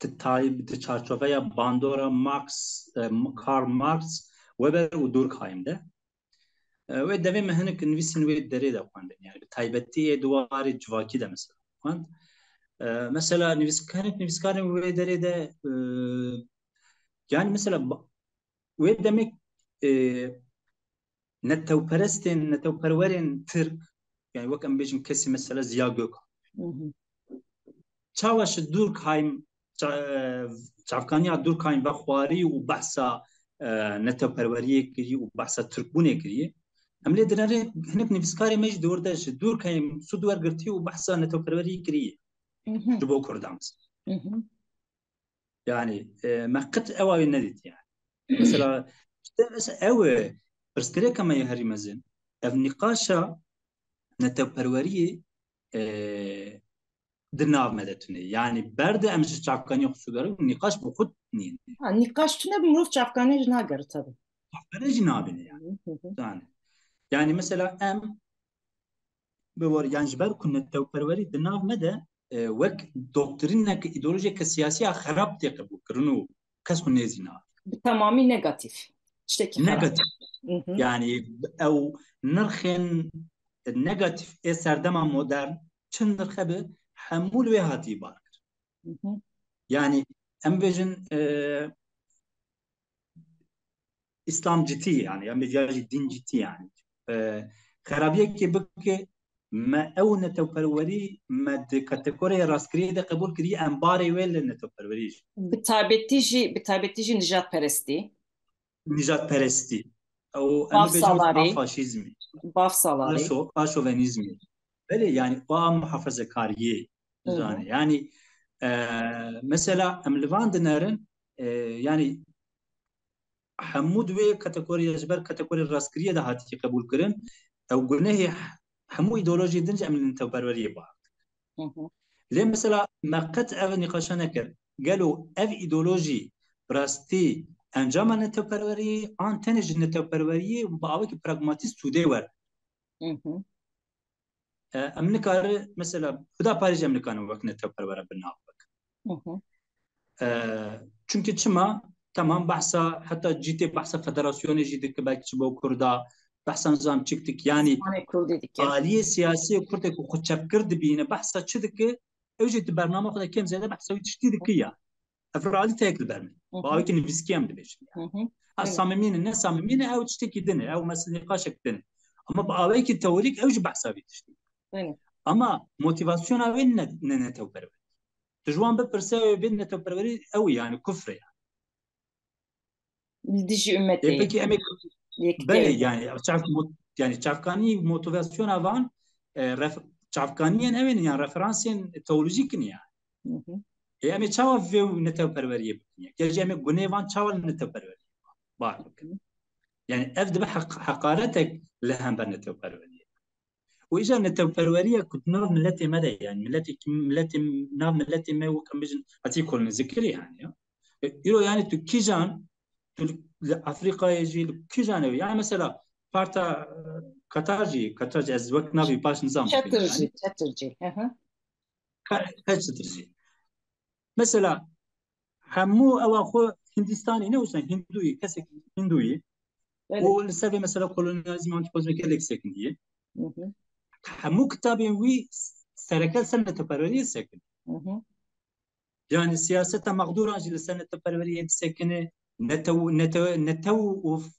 [SPEAKER 2] تتايب تشارشوفيا باندورا ماركس كارل ماركس وبر ودوركهايم ده و دوی مهنك نویسین و دری ده خواندن يعني بتایبتی دوار جواکی ده مثلا خواند مثلا نویسکار و دری ده يعني مثلا و demek نتو پرورين ترك يعني وقت ام بيجن كسي مثلا زيا جوك تشاوش دوركهايم تشافكانيا دوركهايم بخواري وبحثا نتو پروريه كري وبحثا تركبوني كري هم لي دراري هناك نفسكاري مش دور داش دوركهايم سودور قرتي وبحثا نتو پروريه كري جبو كردامس يعني ما قد اوي نديت يعني مثلا او برسكري كما يهري مزن اف نقاشا نتو پروريه دناف مدتوني يعني برد امش چاپکانی خصوصا نقاش بخود نين
[SPEAKER 1] نقاش تونه بمروف çavkanî jina ger tabii.
[SPEAKER 2] انا جنابني يعني مثلا ام بور يعني جبر كنا تو پروری دناف مدى وك دكتورينك ايديولوجيا سياسيه خراب تقبل كرنو كسو نزينا
[SPEAKER 1] Tamamı negatif. İşteki harap.
[SPEAKER 2] نيجاتيف يعني او نرخن النيجاتيف اثر دما مودرن چن نرخبه حمول وهاتي بار يعني ام بيجن اسلام جتي يعني ام بيجي دين جتي يعني خرابيه كي بك ما او نتوپروري ما د كاتيجوري راسكري ده قبول كري ام باري ويل نتوپروريش
[SPEAKER 1] Bir taybettici nijat peresti.
[SPEAKER 2] نجات پرستی او ام بجمت
[SPEAKER 1] Bafsaları,
[SPEAKER 2] فاشیزمی
[SPEAKER 1] Bafsaları.
[SPEAKER 2] آشوونیزمی بله يعني او محافظه کاریه
[SPEAKER 1] Hı hı,
[SPEAKER 2] زانه يعني مثلا ام لوان دنارن يعني حمود وی کاتگوری جبر کاتگوری راسکریه ده هاتی قبول کرن او گناه همو ایدئولوژی دنج ام لنتوبروری با
[SPEAKER 1] hı hı,
[SPEAKER 2] ليه مثلا ما قد اف نقاشنا كر قالوا اف ايديولوجي براستي انجام نتوبروری ان تنج نتوبروری باوك براغماتيست تودي ور
[SPEAKER 1] hı hı,
[SPEAKER 2] امنكار مثلا خدا باريج امنكان وقت نتوبروری بالنافق
[SPEAKER 1] hı hı.
[SPEAKER 2] çünkü çima tamam bahsa hatta ciddi bahsa federasyonu ciddi belki bu kurda bahsa nizam çıktık yani
[SPEAKER 1] Zane kur dedik ya.
[SPEAKER 2] آلية سياسية كرتك وخدشاب كرد بينا بحثة شدك اوجد برنامج خدا كم زيادة بحثة وتشتيدك يا افرادي تاكل برمن
[SPEAKER 1] Hı hı,
[SPEAKER 2] باوي كن فيسكيام دبيش
[SPEAKER 1] hı hı. Öyle.
[SPEAKER 2] الصاممين الناس صاممين او تشتكي دنا او مثلا نقاشك دنا اما باوي كي توريك اوج بحثة بتشتي
[SPEAKER 1] Öyle.
[SPEAKER 2] اما موتيفاسيون وين نتو بربري تجوان ببرساوي بين نتو بربري قوي يعني كفر يعني
[SPEAKER 1] Dişi ümmet değil.
[SPEAKER 2] بيجي امك
[SPEAKER 1] Yekte
[SPEAKER 2] بلي
[SPEAKER 1] ümmet.
[SPEAKER 2] يعني تعرف يعني تعرفكاني موتيفاسيون افان تعرفكانيا اوين يعني ريفرنسين تولوجيكن يعني
[SPEAKER 1] Hı hı,
[SPEAKER 2] يعني چاوا فيو نتو پروریه بکنه که جمع گنیوان چاوا نتو پروریه بار
[SPEAKER 1] hı
[SPEAKER 2] بکن
[SPEAKER 1] hı.
[SPEAKER 2] يعني افد حقارتك لهم بنتو پروریه واجا نتو پروریه كنت نوع ملتي مدى يعني ملتي نوع ملتي ما وكم بيجن اتي كل ذكر يعني يرو يعني تو كيجان تو افريقيا يجي كيجان يعني مثلا بارتا كتاجي از وقت نبي باش نظام بكن
[SPEAKER 1] Çatırcı,
[SPEAKER 2] يعني
[SPEAKER 1] çatırcı. Hı hı.
[SPEAKER 2] كاش ترجي مثلا همو او اخو هندستاني نوسا هندوي كسك هندوي
[SPEAKER 1] Öyle.
[SPEAKER 2] ولسبب مثلا كولونياليزم انت كوزمي كلك سكنديه
[SPEAKER 1] Hı hı,
[SPEAKER 2] همو كتابين وي سركل سنه تبروري سكن
[SPEAKER 1] hı hı.
[SPEAKER 2] يعني سياسه مقدور اجل سنه تبروري سكن نتو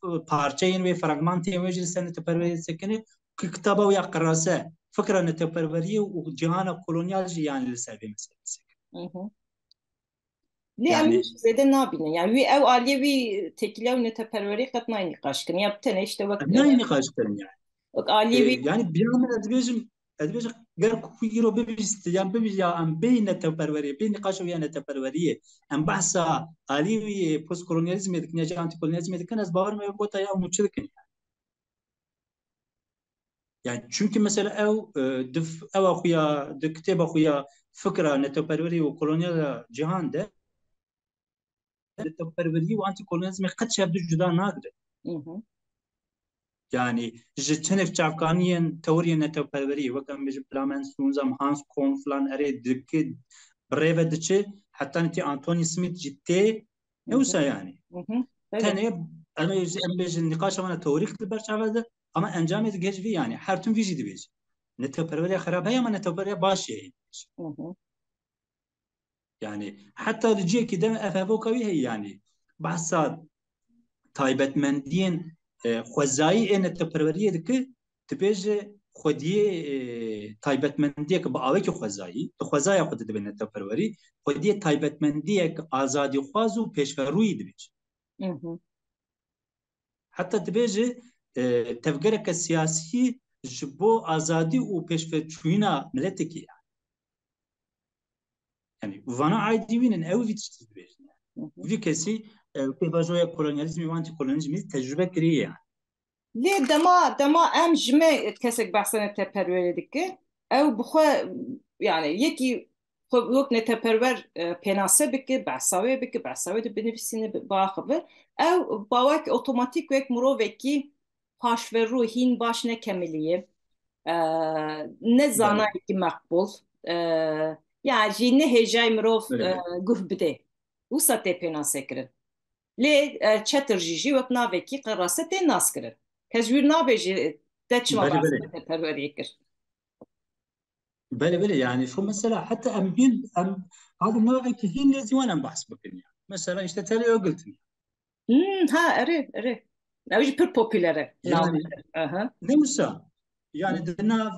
[SPEAKER 2] بارتشين وي فراغمانتي وي اجل سنه تبروري سكن كتابه ويا قراسه فكره نتبروري وجهان كولونيال يعني لسبب مثلا سكن
[SPEAKER 1] Hı hı. Li em
[SPEAKER 2] يعني
[SPEAKER 1] zede ne yapayım? Yani vi ev Alevi tekilev ne teperveri katına inni kaşkın. Yaptene işte bak
[SPEAKER 2] ما نقاش يعني
[SPEAKER 1] bak Alevi
[SPEAKER 2] يعني بيعمل ادبيجم غير كويرو بيبيست يعني بيبي ام بين تبروريه بين نقاش ويانا تبروريه ام بحثا الي بوست كولونياليزم دك نجا انتي كولونياليزم دك ناس باور ما يبوتا يا مشركين يعني çünkü mesela dif ev akuya de kitap akuya fıkra ne teperveri ve kolonyal cihanda ne teperveri ve anti kolonyalizm قد شاف جدا ناقد
[SPEAKER 1] hı hı,
[SPEAKER 2] يعني جتنك تعقانيا توريا نتوبري وكم بيج بلامن سونزام هانس كون فلان اري دك بريفا دتشي حتى انت انتوني سميث جتي
[SPEAKER 1] hı hı,
[SPEAKER 2] نوسا يعني
[SPEAKER 1] hı hı. Öyle.
[SPEAKER 2] تاني انا بيج النقاش وانا توريك البرشا هذا اما انجام جيش في يعني حرتم في جدي بيج نتوبري خراب هي ما نتوبري باش يعني
[SPEAKER 1] Hı hı,
[SPEAKER 2] يعني حتى الجي كده افافو قوي هي يعني بحثات تایبەتمەندیên xwezayî ên neteperweriyê dike dibêje xwediyê taybetmendiyek bi awekî xwezayî di xwezaya xwe de dibe neteperwerî xwediyê taybetmendiyek azadîxwaz û pêşverûyî dibêje
[SPEAKER 1] hı hı.
[SPEAKER 2] heta dibêje tevgereke siyasî ji bo azadî û pêşveçûyîna miletekî yani vana aidî wînin ew vî tiştî dibêjin
[SPEAKER 1] Hı hı.
[SPEAKER 2] vî kesî pêvajoya kolonyalizmê û antîkolonyalizmê tecrübe kiriye yani
[SPEAKER 1] Lê dema em ji me kesek behsene teperwere dike. Ew bi xwe yani yekî xwe wek neteperwer pênase bike, behsa wê bike, behsa wê de binivîsîne biaxive. Ew bawek otomatîk wek mirovekî paşverû hîn baş nekemiliye. E, ne
[SPEAKER 2] Bele,
[SPEAKER 1] zanayekî meqbul. E, yani jî ne hêjayê mirov
[SPEAKER 2] bele, bele.
[SPEAKER 1] guh bide. Wisa tê pênase kirin. Lê çetir jî wek navekî qerase tê nas kirin. Kes wîr nabêje te çima
[SPEAKER 2] بله بله
[SPEAKER 1] behsine teperweriyê kir.
[SPEAKER 2] بله بله يعني شو مثلا حتى ام بين ام هذا النوع كثير لازم وانا بحث بكن يعني مثلا اشتتالي قلت
[SPEAKER 1] Ha eri eri. Ew jî pir popüler e
[SPEAKER 2] يعني
[SPEAKER 1] navber. Aha.
[SPEAKER 2] نمسا يعني
[SPEAKER 1] Hı
[SPEAKER 2] دنا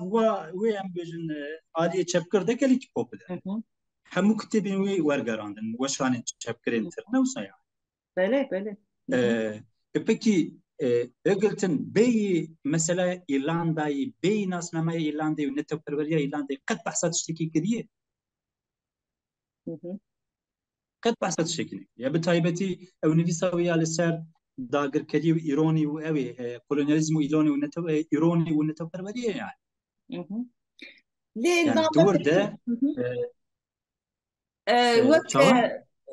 [SPEAKER 2] وي ام بيجن عادي تشبكر ده كلي بوبلر
[SPEAKER 1] hı.
[SPEAKER 2] همو كتبين وي ورقراندن وشان تشبكرين تر نمسا يعني
[SPEAKER 1] Böyle böyle. Hı hı.
[SPEAKER 2] peki Eggleton bey mesela İrlanda'yı bey nasnamaya İrlanda'yı netewperveriya İrlanda'yı qet behsa tiştekî kiriye qet behsa tiştekî ya bi taybetî ew nivîsa wî ya li ser dagirkerî û îronî û ew ê kolonyalizm û îronî û netewperveriye yani
[SPEAKER 1] ليه
[SPEAKER 2] yani
[SPEAKER 1] نعمل
[SPEAKER 2] dur de
[SPEAKER 1] وەک
[SPEAKER 2] çawa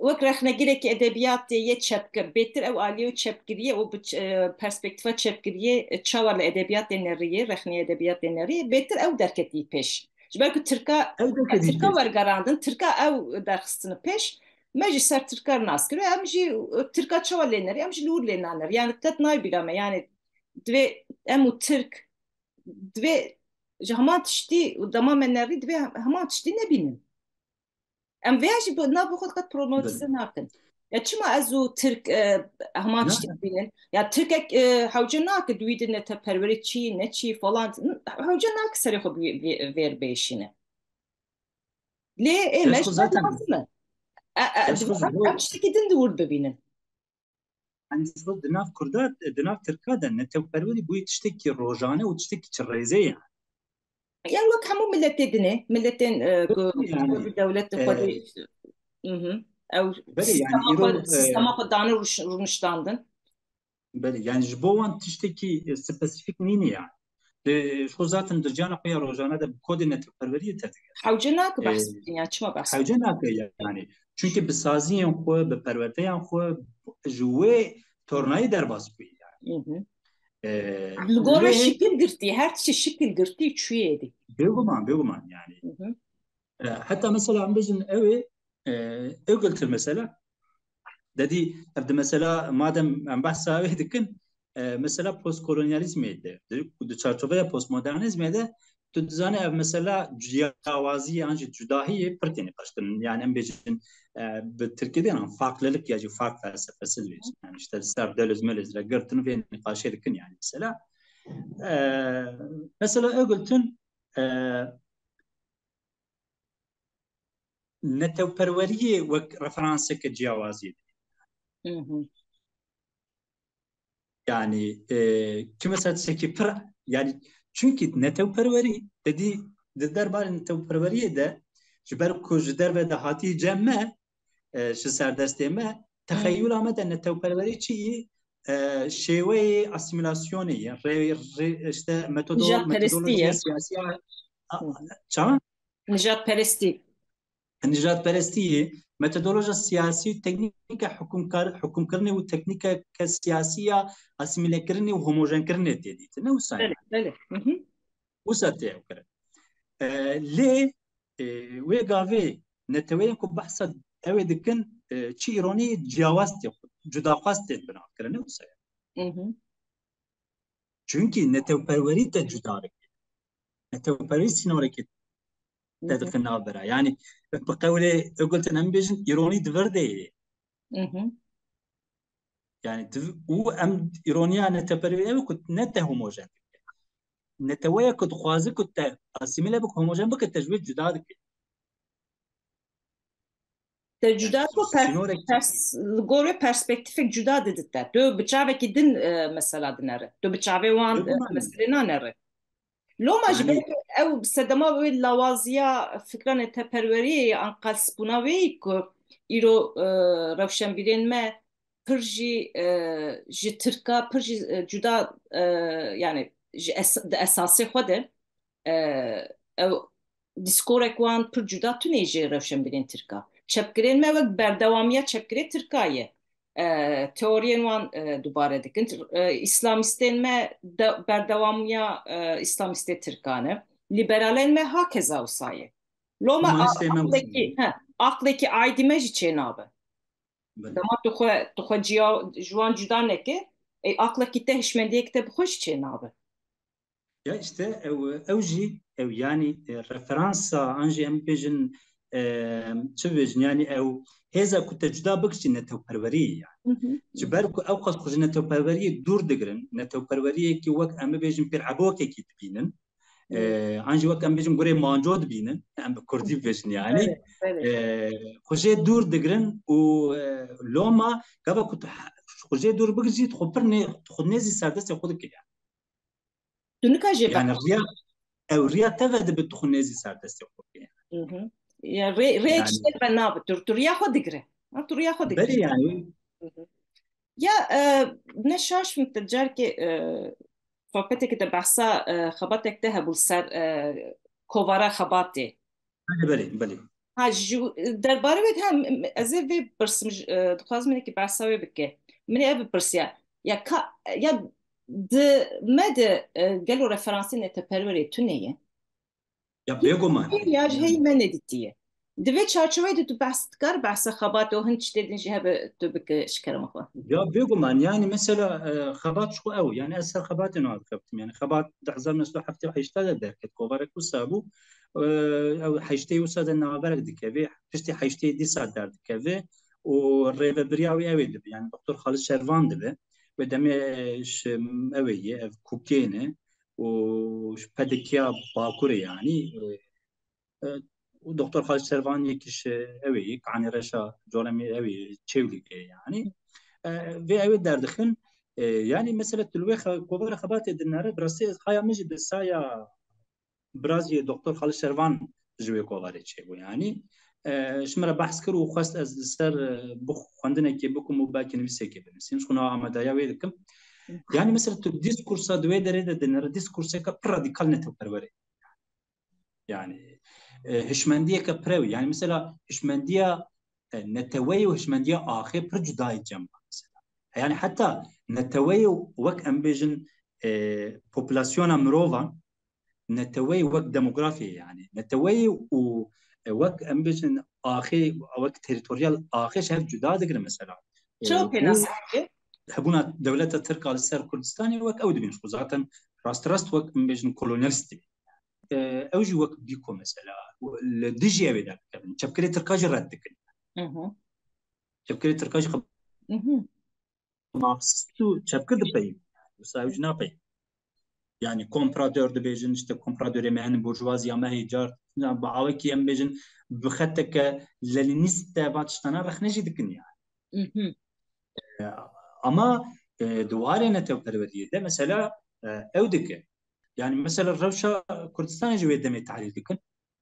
[SPEAKER 1] وەک رەخنەگیرێکی ئەدەبیات یە çepkir bêtir ew aliyê û çepkiriye û bi perspektîfa çepkiriye çawa li edebiyatê nerîyê rexnê edebiyatê nerîyê bêtir ew derketî pêş ji ber ku
[SPEAKER 2] ew derketî
[SPEAKER 1] tirka
[SPEAKER 2] pêş
[SPEAKER 1] wergerandin tirka ew derxistine pêş me jî ser tirkar nas kir em jî tirka çawa lê nerî em jî li wir lê naner yani qet naybîra me yani divê em û tirk divê ji heman tiştî dema me nerî divê heman tiştî nebînin ام ویاجی به نابو خود قد پروموتیزه نکن یا چما ازو ترک همان
[SPEAKER 2] ne
[SPEAKER 1] تشتی بینن یا ترک حوجه ناک دویده نتا پروری چی نه چی فلان حوجه ناک سری خو ویر بیشینه لی ای
[SPEAKER 2] eşku
[SPEAKER 1] مجبور
[SPEAKER 2] zaten
[SPEAKER 1] lazımه
[SPEAKER 2] eşku
[SPEAKER 1] ام تشتی gidin de vur bebinin
[SPEAKER 2] yani dinav Kurda dinav Tirka da netewperwerî bûyî tiştekî rojane û tiştekî çirrêzê yani
[SPEAKER 1] yani vak hamu millet dedine milletin
[SPEAKER 2] yani
[SPEAKER 1] devlet kodu ev
[SPEAKER 2] belê yani îro
[SPEAKER 1] sistema kodanı ruşlandın
[SPEAKER 2] belê yani ji bo wan tiştekî spesîfîk nîne yani xwe zaten di ciyana xwe ya rojane de bi kodê netewperweriyê tedike
[SPEAKER 1] حوجه ناک بحث yani çima بحث
[SPEAKER 2] hewce nake yani çünkü bi saziyên xwe bi perwerdeyan xwe ji wê tornayê derbas bûyî yani
[SPEAKER 1] Ligora
[SPEAKER 2] lê
[SPEAKER 1] şekil girti. Her şey şekil girti. Çüyedi.
[SPEAKER 2] bêguman yani heta mesela em bêjin ew ê Eggleton mesela dedî ev di mesela madem em behsa wê dikin mesela postkolonyalizmê de di çarçobeya postmodernizmê de tu dizanî ev mesela ciyawazî an jî cudahiyê pir têne qeştirin yani em bêjin bi Tirkiyeyê de farklılık ya jî fark felsefesi dibêjin yani işte ser delez melez re girtin vê nîqaşê dikin yani mesela Eggleton netewperweriyê wek referanseke ciyawazî yani ki mesela tiştekî pir yani çünkü netewperwerî dedî di derbarê netewperweriyê de ji ber ku ji derve de hatî cem me ji serdestê me texeyûla me de netewperwerî çi yî şêweyê asîmîlasyonê ye rê işte
[SPEAKER 1] Nijat
[SPEAKER 2] metodolojiya
[SPEAKER 1] perestiye.
[SPEAKER 2] siyasî çawa
[SPEAKER 1] Nijat peresti.
[SPEAKER 2] نجاتپرستیه metodoloji siyasi teknik hükümkarını ve teknik siyasi asimilekirni ve homojenkirni dedi. Ne usa yani?
[SPEAKER 1] Bele.
[SPEAKER 2] Usa te okre. Le ve gave neteweye ku bahsa ev dikin çi ironi ciyavaz te cudafast te bina okre ne usa yani? Çünkü netewperveri te cudarek. Netewperveri sinoreket تدخل نابرة يعني بقولي قلت أنا بيجن إيروني دفردي يعني أم إيرونيا نتبرئ كنت نته هوموجين نتويا كنت خوازي كنت أسيميلا بك هوموجين بك التجويد جداد
[SPEAKER 1] Cüda bu gore perspektifik cüda dedikler. Dö bıçağı ki din mesela dinere. Dö bıçağı wan mesela nere. Loma ji
[SPEAKER 2] yani
[SPEAKER 1] ew sedema wê lawaziya fikran teperweriyê an qespûna wê ku îro rewşenbîrên me pir jî ji tirka pir jî cuda yani ji esasê xwe de ew diskorek wan pir cuda tunê ji rewşenbîrên tirka çepkirên me wek berdewamiya çepkirê tirka ye teoriyên wan dubare dikin İslamistên me berdewamiya İslamistê tirkane liberalên me hakeza wisa loma
[SPEAKER 2] humanist emem
[SPEAKER 1] aqlekî aydî jî çênabe dema tu xwe ji wan cuda neke aqlekî te hişmendiyek te bi xwe jî çênabe
[SPEAKER 2] ya işte ev jî ev yani referansa an jî em bêjin çi bêjin yani ew hêza ku te cuda bikçî netewperweriyê yani ji ber ku ew qas xwe ji netewperweriyê dûr digirin netewperweriyekî wek em bêjin pêrhebokekî dibînin an jî wek em bêjin gurê manco dibînin em bi Kurdî bêjin yani xwe jê dûr digirin û loma gava ku خوجه دور بگذید خو پر نه خود نزی سردست خود که
[SPEAKER 1] دونك جي
[SPEAKER 2] يعني الرياض او رياض تفد بتخو نزی سردست خود که
[SPEAKER 1] يا ري
[SPEAKER 2] يعني
[SPEAKER 1] اشتغل بناب تريا خدقره تريا خدقره
[SPEAKER 2] بله يعني
[SPEAKER 1] يا نشاش متجار كي فوقتك تبعسا خبطك تهبل سر كوفارا خباطي
[SPEAKER 2] بله بله
[SPEAKER 1] ها جو درباره بيت هم ازي في برسم دخواز منك بعساوي بك مني ابي برسيا يا كا يا د مد قالوا ريفرنسي نتبروري تونية
[SPEAKER 2] يا بيجومان
[SPEAKER 1] يا هي
[SPEAKER 2] يعني
[SPEAKER 1] ما نديتيه دفي تشارشوي دو بحث تكر بحث خبات وهن تشتدين جهة تبك شكرا مخوا
[SPEAKER 2] يا بيجومان يعني مثلا خبات شو قوي يعني اسهل خبات انه كابتن يعني خبات تحزر نسلو حفتي حيشتغل دركت كوبارك وسابو او حيشتي وساد انه برك دكافي حشتي حيشتي دي ساد در دكافي والريبه برياوي اوي دبي يعني دكتور خالد شرفان دبي ودمش اوي كوكينه وش بدكيا باكوري يعني ودكتور خالد شرفان يكش اوي عن رشا جولمي اوي تشيولي يعني في اوي دردخن يعني مثلا تلوي كوبر خبات النهار براسي خايا مجي بالسايا برازي دكتور خالد شرفان جوي كوبر تشيبو يعني شمرا بحث كرو وخاست از سر بخ خندنا كي بكم وباكن بسكي بنسين شكون عمدا ويدكم يعني مثلا ديسكورس دوي دريده دنر ديسكورس كا راديكال نتو بروري يعني هشمنديه كبرو يعني مثلا هشمنديه نتوي وهشمنديه اخر برجداي جنب يعني حتى نتوي وك امبيجن بوبولاسيون مروفا نتوي وك ديموغرافيا يعني نتوي وك امبيجن اخي وك تريتوريال اخي شاف جدا دغري مثلا
[SPEAKER 1] شو في
[SPEAKER 2] بو
[SPEAKER 1] ناس
[SPEAKER 2] حبونا دولة تركيا للسر كردستاني وك اود بين خصوصا راست وك امبيجن كولونيالستي اوجي وك بيكو مثلا الديجي ابي ذاك شبكه تركاج ردك شبكه تركاج ماركسيستو شبكه دبي وساوجنا بي يعني كومبرادور دبيجن işte كومبرادور مهن بورجوازيا ما هي جار بعاوكي ام بيجن بخدتك للينيست باتشتنا رخنجي دكن يعني اما دواري نتو بروديه ده مثلا او دك يعني مثلا الروشة كردستان جوي دمي تحليل دكن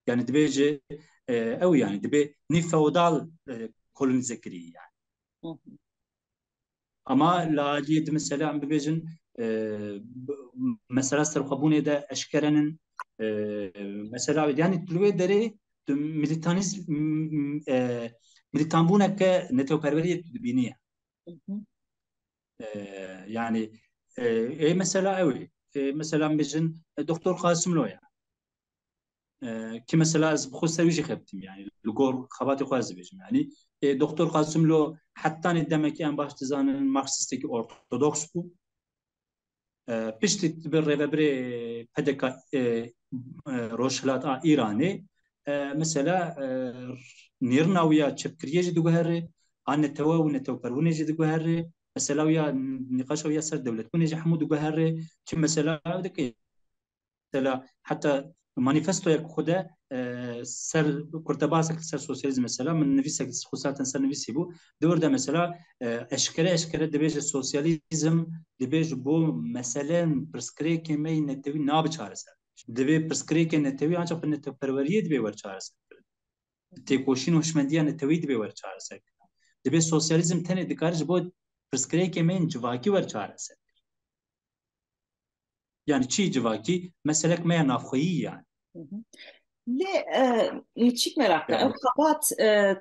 [SPEAKER 2] يعني دبيجي او يعني دبي ني فودال كولوني زكري يعني اما لا جيد مثلا عم ببيجن مثلا سرقبوني ده اشكرن مثلا يعني تلوي دري ميليتانيز ميليتان بونا ك نتو بروري بينيه يعني اي مثلا قوي مثلا بيجن دكتور قاسم لو يعني كي مثلا از بخصوص ويجي خبتم يعني لقور خباتي خواز بيجم يعني دكتور قاسم لو حتى ندمك ان باش تزان ماركسيستيك اورثودوكس بو پشتی بر برای پدک روشلات ایرانی مثلا نیرناویا چپکریه جدو گهره آن توا و نتو پرونه جدو گهره مثلا ویا نقاش ویا سر دولت کنه جحمود گهره که مثلا دک مثلا حتى مانيفستو يك خدا سر كرتباسك سر سوسياليزم مثلا من نفسك خصوصا سر نفسي بو دور ده مثلا اشكره دبيج السوسياليزم دبيج بو مثلا برسكري كمي نتوي ناب چارس دبي برسكري كن نتوي انچ په نت پروريه دبي ور چارس تي کوشين هوشمنديه نتوي دبي ور چارس دبي سوسياليزم تنه دکارج بو برسكري كمي جواكي ور چارس يعني شيء جواكي مسألة ما نافخي يعني
[SPEAKER 1] ليه نشيك مراكنا أو
[SPEAKER 2] يعني
[SPEAKER 1] خبات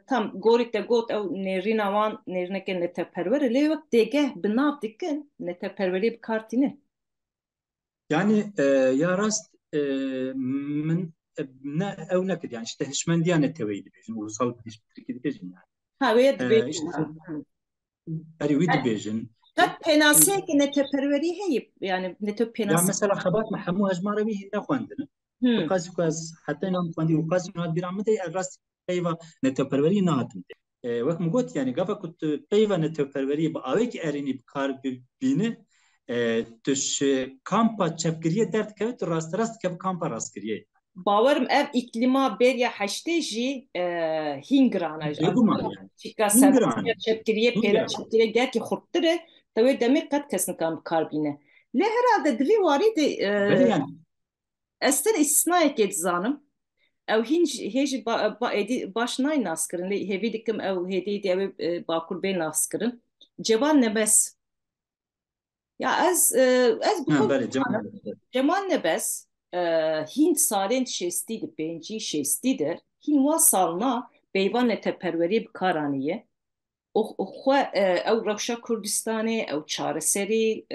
[SPEAKER 1] تام غوري تقول أو نيرينا وان نيرنا كن نتبرور ليه وقت دقة بناب دكن نتبروري بكارتينه
[SPEAKER 2] يعني يا راست من او نكد يعني اشتهش من ديانة تويد بيجن وصلت كده بيجن يعني
[SPEAKER 1] ها ويد بيت
[SPEAKER 2] اريويد بيجن
[SPEAKER 1] قد بيناسيك نتبروري هي يعني نتو
[SPEAKER 2] يعني
[SPEAKER 1] بيناسيك
[SPEAKER 2] مثلا خبات محمو هجمارة بيه نخواندنا وقاس وقاس حتى نام خواندي وقاس نات بيرامتي الراست ايوه نتبروري ناتم وقت مقول يعني قبل كنت بيفا نتبروري بأويك اريني بكار بينه تش کامپا چپگریه درد که تو راست که کامپا راست کریه
[SPEAKER 1] باورم ev iklima berya heşte jî hîngiran
[SPEAKER 2] بگو ما yani
[SPEAKER 1] çika
[SPEAKER 2] ingran
[SPEAKER 1] serbest çepkiriye pêra
[SPEAKER 2] ingran
[SPEAKER 1] çepkiriye gelkî xurttir e توی دمی قد کس نکام کاربینه لی herhalde دوی واری de
[SPEAKER 2] بله yani
[SPEAKER 1] استر istisna ket zanım ew hinc hêjî baş nayê naskirin lê hêvî dikim ew hêdî ew bakur bê naskirin cemal nebes ya ez
[SPEAKER 2] ha
[SPEAKER 1] bixwe
[SPEAKER 2] bale Cemal
[SPEAKER 1] cemal nebes hîn salên şêstî di pêncî şêstî de hîn wa salna peyvan neteperweriyê bikaranîye xwe ew rewşa Kurdistanê ew çareserî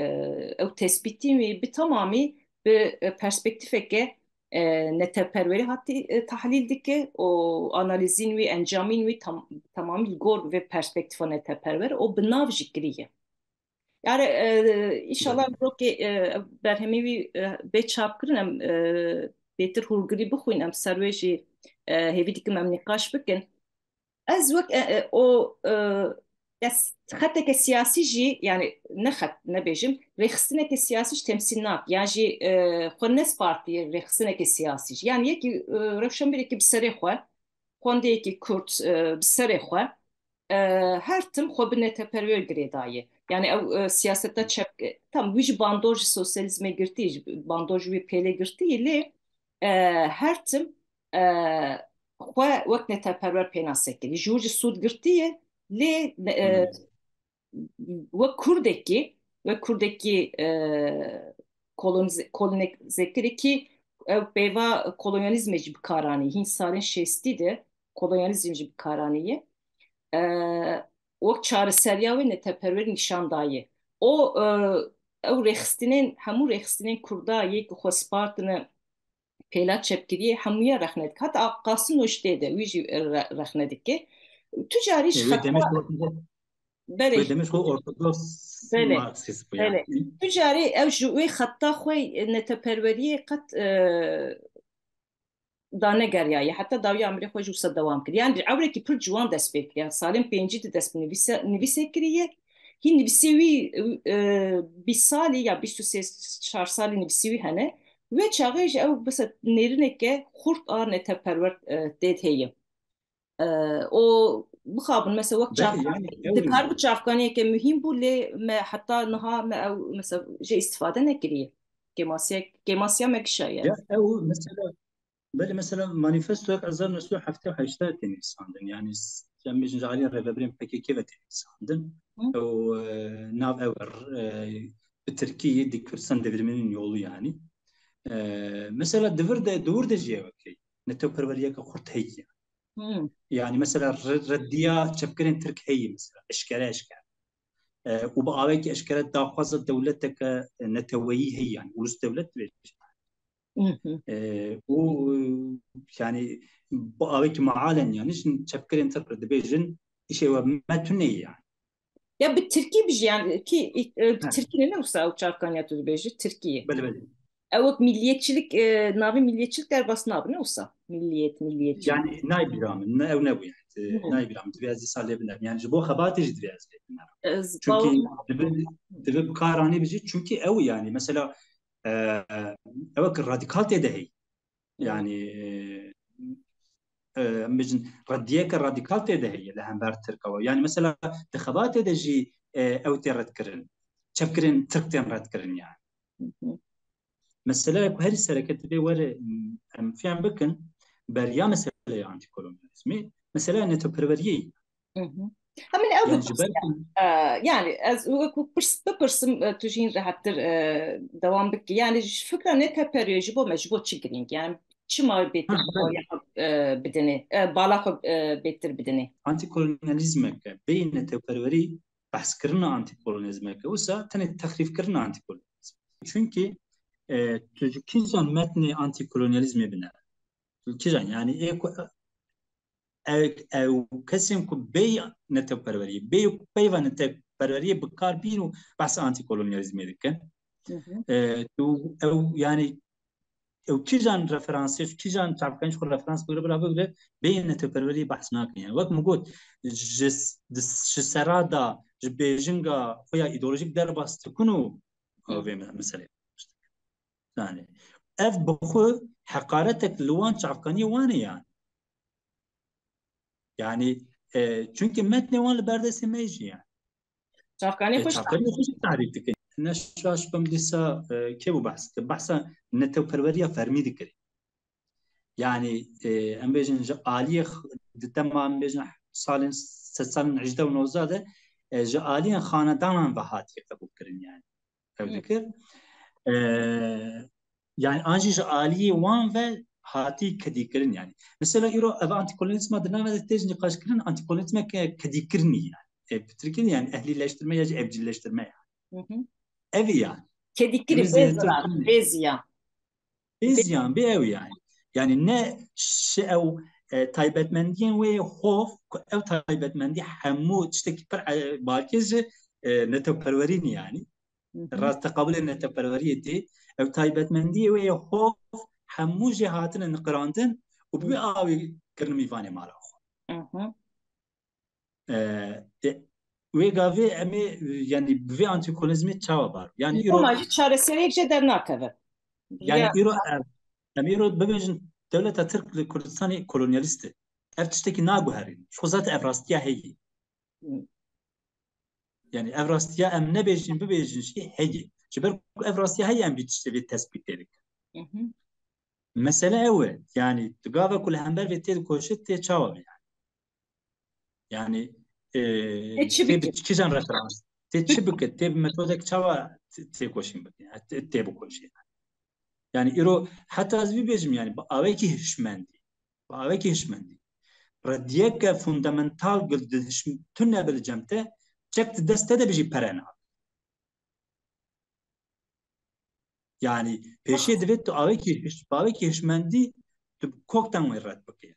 [SPEAKER 1] ew tespîtîn wê bi tamamî bi perspektîfeke neteperwerî hatî tahlîl dike û analîzên wî encamên wî tamamî li gor vê perspektîfa neteperwer û bi nav jî kiriye. Yani inşallah rokê berhemî wî bê çapkirin em bêtir hûrgirî bixwîn em ser wê jî hêvî dikim em nîqaş bikin. Ez wek o xeteke siyasî jî yani nexet nebêjim rêxistineke siyasî jî temsîl nak yan jî xwe partiye rêxistineke siyasî jî yani yekî rewşenbîrekî bi serê xwe xwendeyekî Kurd bi serê xwe her tim xwe bi neteperwer girê daye yani ew siyaseta çep tam wî jî bandor ji sosyalîzmê girtî ji bandor ji wê pêlê girtî lê her tim xwe wek neteperwer pê nas kirî ji wir jî sûd girtiye lê wek Kurdekî kolonîzekirekî ew peyva kolonyalizmê jî bikaranî hîn salên şêstî de kolonyalizm jî bikaranîye wek çareseriya wê neteperwerî nîşan daye o ew rêxistinên hemû rêxistinên Kurda yek xwe spartine pêla çepkiriyê hemûya rexne dike heta Qasîm Noştê de wî jî rexne dike tu carî ji
[SPEAKER 2] ve demiş
[SPEAKER 1] belê
[SPEAKER 2] ve demiş o Ortodoks
[SPEAKER 1] belê
[SPEAKER 2] Marksist bu yani.
[SPEAKER 1] belê tu carî ew ji wê xeta xwe neteperweriyê qet dane geriyaye heta dawiya Amirê xwe ji wisa dewam kir yani ewrekî pir ciwan dest pê kiriye salên pêncî de dest bi nivîsê kiriye hîn nivîsê wî bîst salî ya bîst û sê çar salî nivîsî wî hene wê çaxê ji ew bisa nêrîneke xurt a neteperwer tê heye o bixabin mesela wek
[SPEAKER 2] Belli yani
[SPEAKER 1] dikar bi çavkaniyeke mühim bû lê me heta niha me ew mesela jê îstîfade nekiriye kêmasiya me kişaye
[SPEAKER 2] ya mesela böyle mesela manifesto 1978 Nisan'dın yani cemiyet Ali Rebellion PKK ve Nisan'dın o nav ever Türkiye di Kürdistan devriminin yolu yani mesela devir de jiye okey ne teperveriye ka kurtayı yani mesela reddiya çepkerin Türk heyi mesela eşkere وبقى اشكالات داخل دولتك نتويي هي يعني ولس دولت و يعني بقى معالن يعني تفكر انتربرت ديفيجن شيء ما تني يعني
[SPEAKER 1] ya bir Türkiye bir yani ki Türkiye ne olsa o çarkanyatı beji Türkiye.
[SPEAKER 2] بله
[SPEAKER 1] Evet milliyetçilik nabi milliyetçilik derbasına abi ne olsa milliyetçilik.
[SPEAKER 2] يعني نايب رام او نبي نايب رام دبيازي صار لي بنام يعني جبو خباتي دبيازي çünkü dibê bikaranî bijî çünkü ew yani mesela ew radikal tê de hey yani bijin rediyeke radikal tê de heye li hember Tirkawa yani mesela di xebatê de jî ew tê redkirin çepkirin Tirk tên redkirin yani mesela herî sereket bê were em fêm bikin beriya meseleyê antikolonyalizmê mesela netoperweriyê
[SPEAKER 1] Hemen ev
[SPEAKER 2] yani
[SPEAKER 1] bir
[SPEAKER 2] ji ber
[SPEAKER 1] yani ez bıpırsım tujin rahattır devam bik yani fikra ne teperiyor bu mecbur çigiring yani çima betir bedeni bala betir bedeni
[SPEAKER 2] antikolonyalizmeke bê netoperwerî behskirina antikolonyalizmeke wisa tenê texrîfkirina antikolonyalizm çünkü tu ji kîjan metnê antikolonyalizmê bine kîjan yani ew kesên ku bê neteperweriyê bê peyva neteperweriyê bikar bîn û behsa antikolonyalizmê dikin ew yani ew kîjan referansê kîjan çavkanî xwe referans bigire bira bê neteperweriyê behs nakin yani wek min got ji serada ji bêjinga xwe ya îdeolojîk derbas dikin û vê meselê yani ev bi xwe heqaretek li wan çavkaniyê wan e yani yani çünkü metnê wan li berdestê me jî yani
[SPEAKER 1] Çavkanî xweş
[SPEAKER 2] çavkanî xwe jî tarîf dikin. Neşaş bim dîsa kê bû behs dikir? Behsa netewperweriya fermî dikirin. Yani em bêjin ji aliyê di dema em bêjin salên salên 18 û 19 de ji aliyên xanedanan ve hatiye qebûl kirin yani. Ev dikir. Yani an jî ji aliyê wan ve hatî kedîkirin yani. Mesela îro ev antikolonyalizma di navê de tê jî nîqaşkirin antikolonyalizmek kedîkirinî yani. Pitirkirin yani ehlileştirme ya jî evcilleştirme yani. Ev yani.
[SPEAKER 1] Kedikiri
[SPEAKER 2] Emir zêdetir
[SPEAKER 1] bezra,
[SPEAKER 2] kirin.
[SPEAKER 1] beziyan.
[SPEAKER 2] Bezyan bir ev yani. Yani ne şey ev taybetmendiyên wê hof ku ev taybetmendî hemû tiştekî pir balkê ji netewperwerînê yani. Rast teqabulê netewperweriyê tê ev taybetmendiyê wê hof hemû jê hatine niqirandin û bi wê awê kirin mîvanê mala xwe. Wê gavê em ê yani bi vê antikolonizmê çawa bar. Yani îro
[SPEAKER 1] Ama çareseriyek je dernakeve.
[SPEAKER 2] yani îro em îro bibêjin dewleta Tirk li Kurdistanê kolonyalîst e. Ev tiştekî naguherîn. Xwe zat ev rastiya heye. Yani ev rastiya em nebêjin bibêjin jî heye. Ji ber ku ev rastiya heye em vî tiştê vê tespît tê dikin. Mesele ew e. Yani di gava ku li hember vê tê dikoşit tê çawa be yani. Yani tê bi kîjan referans? Tê çi bike? Tê bi metodek çawa tê koşîn bike? Tê bikoşî. Yani îro heta ez bibêjim yani bi awekî hişmendî. Bi awekî hişmendî. Rediyeke fundamental tu nebilcem te çek di deste de bijî perena. Yani pêşê divê tu awekî hişmendî tu koktan wê red bike.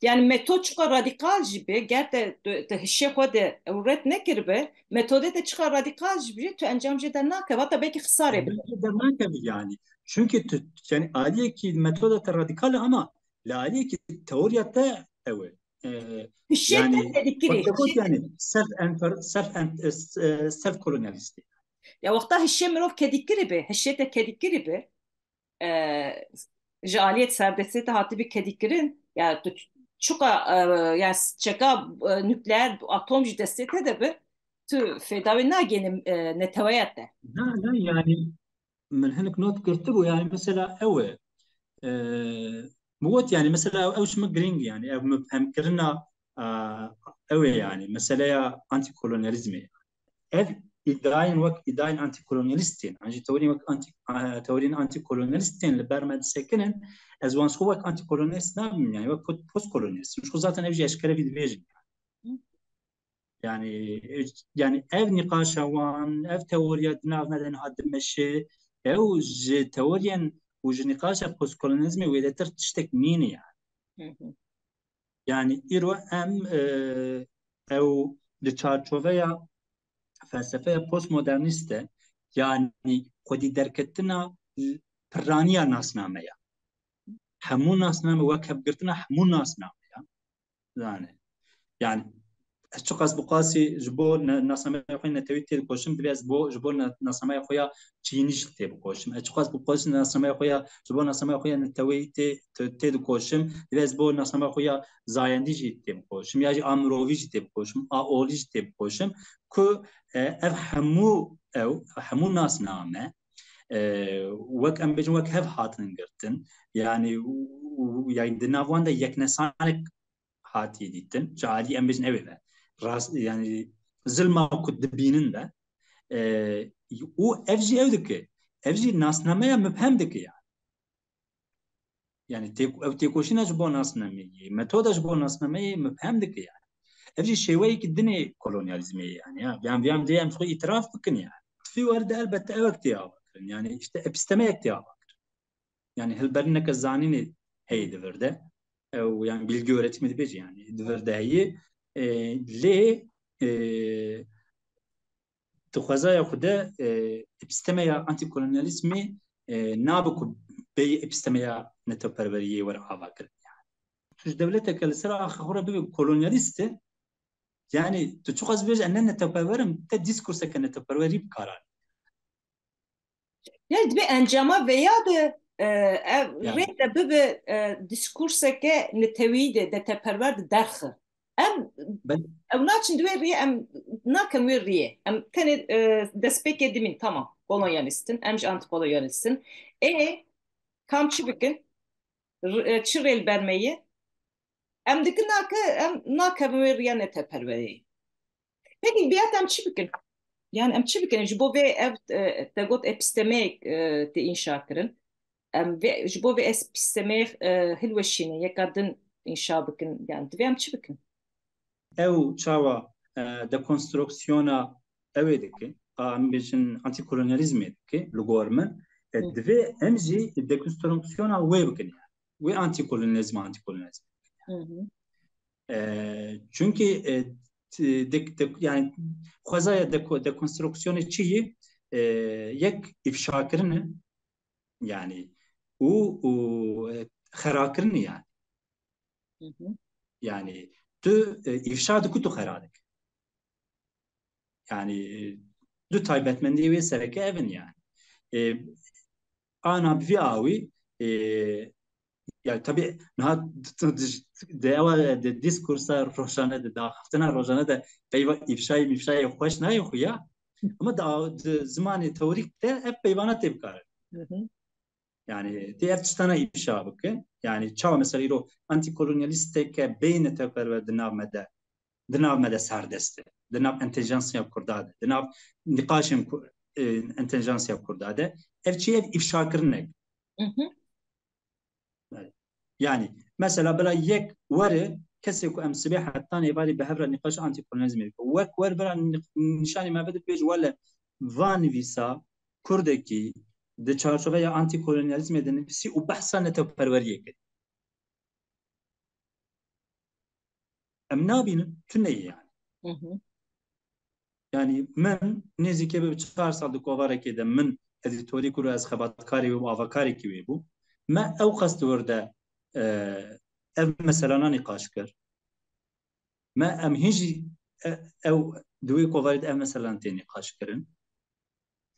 [SPEAKER 1] Yani metod çıka radikal jibe, ger de hişe xwe de ewret nekiribe, metode de çıka radikal jibe, tu encam jê dernakeve, hatta belki xisarê bide.
[SPEAKER 2] Belki derman yani. Çünkü yani aliyeki metoda te radikal ama la aliyeki teoriyata evet.
[SPEAKER 1] Hişe de
[SPEAKER 2] Yani
[SPEAKER 1] kedikiri.
[SPEAKER 2] bakot yani self kolonyalist.
[SPEAKER 1] Ya vakta hişe mirov kedikiri be, hişe de kedikiri be. Ji aliyet serbestiyete hatı bir kedikirin, ya çuka yani çeka nükleer atom ji destete de be, tu fedavi nagenim netewayette.
[SPEAKER 2] Ne yani من هناك نوت كرتبه يعني مثلا أوي موت يعني مثلا أوش مجرينج يعني أو مفهم كرنا أوي يعني مثلا أنتي كولونياليزم ev iddiayın vak iddiayın antikolonyalistin. Anji teorin vak teorin antikolonyalistin li bermed sekinin ez wan xwe vak antikolonyalist nabim yani vak postkolonyalist. Şu zaten ev eşkere vidbejin. Yani ev nikaşa wan ev teoriya dinav neden hadim meşe ev ji teoriyen u ji nikaşa postkolonyalizmi vedetir tiştek nini yani. Yani îro em ev li çarçoveya felsefe postmoderniste yani xwedî derketina piraniya nasnameya hemû nasname wek hevgirtina hemû nasnameya yani ez çi qas bi qasî ji bo nasnameya xwe netewî tê dikoşim divê ez ji bo nasnameya xwe ya çînî jî tê bikoşim ez çi qas bi qasî nasnameya xwe ya ji bo nasnameya xwe ya netewî tê dikoşim divê ez bo nasnameya xwe ya zayendî jî tê bikoşim ya jî a mirovî jî tê bikoşim a olî jî tê bikoşim ku ev hemû nasname wek em bêjin wek hev hatin girtin yani di nav wan de yeknesanek hatî dîtin ji alî em bêjin ew e rast yani zilma ku dibînin de û ev jî ev dike ev jî nasnameya mibhem dike yani ev têkoşîna ji bo nasnameyê metoda ji bo nasnameyê mibhem dike yani ev jî şêweyekî dinê kolonyalizmê yani yan dê em xwe îtiraf bikin yani fî werde elbette evek tê ava kirin yani işte epistemeyek tê ava kirin yani hilberineke zanînê heyê divir de ew yani bilgi öğretimi dibêje yani divir de heyê lê di xwezaya xwe de epistemeya antikolonyalîsmê nabe ku bêyî epistemeya netewperweriyê were ava kirin yani tu ji devleteke li ser axa xwe re bibe kolonyalîst e yani tu çi qas bêje ne netewperwerim te dîskurseke netewperwerî bikaran
[SPEAKER 1] Yani bir encama veya da
[SPEAKER 2] yani
[SPEAKER 1] rêde bibe diskurseke netewî de teperwer de derxi. ام
[SPEAKER 2] بل
[SPEAKER 1] او ناçın duvarıya em nakam veriye em tane despek edimin tamam kolonyalistin emj antikolonyalistin kamçı bugün çırel bermeyi em dikin nakam veriye ne teperveyi peki bir adam çı yani em çi bikin ji bo vê ev te got epistemek te înşa kirin em vê ji bo vê epistemek hilweşîne yeka din înşa bikin yani divê em çi bikin
[SPEAKER 2] ew çawa dekonstruksiyona ew ê dike em bêjin antikolonyalizmê dike li gor min
[SPEAKER 1] Hı
[SPEAKER 2] divê em jî dekonstruksiyona wê bikin yani wê antikolonyalizm
[SPEAKER 1] hı
[SPEAKER 2] çünkü yani xwezaya dekonstruksiyonê çi yê yek ifşakirinê yani û xerakirinê yani
[SPEAKER 1] hı
[SPEAKER 2] yani tu ifşa dikû tu xera dikî yani du taybetmendî wê sereke evin yani ana vî awî yani tabii niha de diskursa rojane de daxtına rojane de peyva ifşayı hoş nayı xuya ama da zamanı teorik de hep peyvana tebkar
[SPEAKER 1] hı
[SPEAKER 2] yani diğer tane ifşa bakın yani çava mesela iro antikolonyaliste ke beyne teper dinavmede serdeste dinav entelijansiya kurdade dinav nikaşın entelijansiya kurdade ev ifşa kırnek
[SPEAKER 1] hı
[SPEAKER 2] yani mesela bela yek were kesi ku em sibê hetan êvarî bi hevra nîqaş antikolonyalizmê dike wek wer bira nîşanî me bide pêj wele van nivîsa Kurdekî di çarçoveya antikolonyalizmê de nivîsî û behsa neteperweriyê kir em nabînin tu neyê yani
[SPEAKER 1] hı
[SPEAKER 2] yani min nêzîkê bi 4 sal di kovarekê de min edîtorî kur ez xebatkarê wê û avakarekî wê bû me ew qest werde ev meselana nîqaş kir ما ام هیجی او دوی کوارد ام مثلا تی نقاش کرن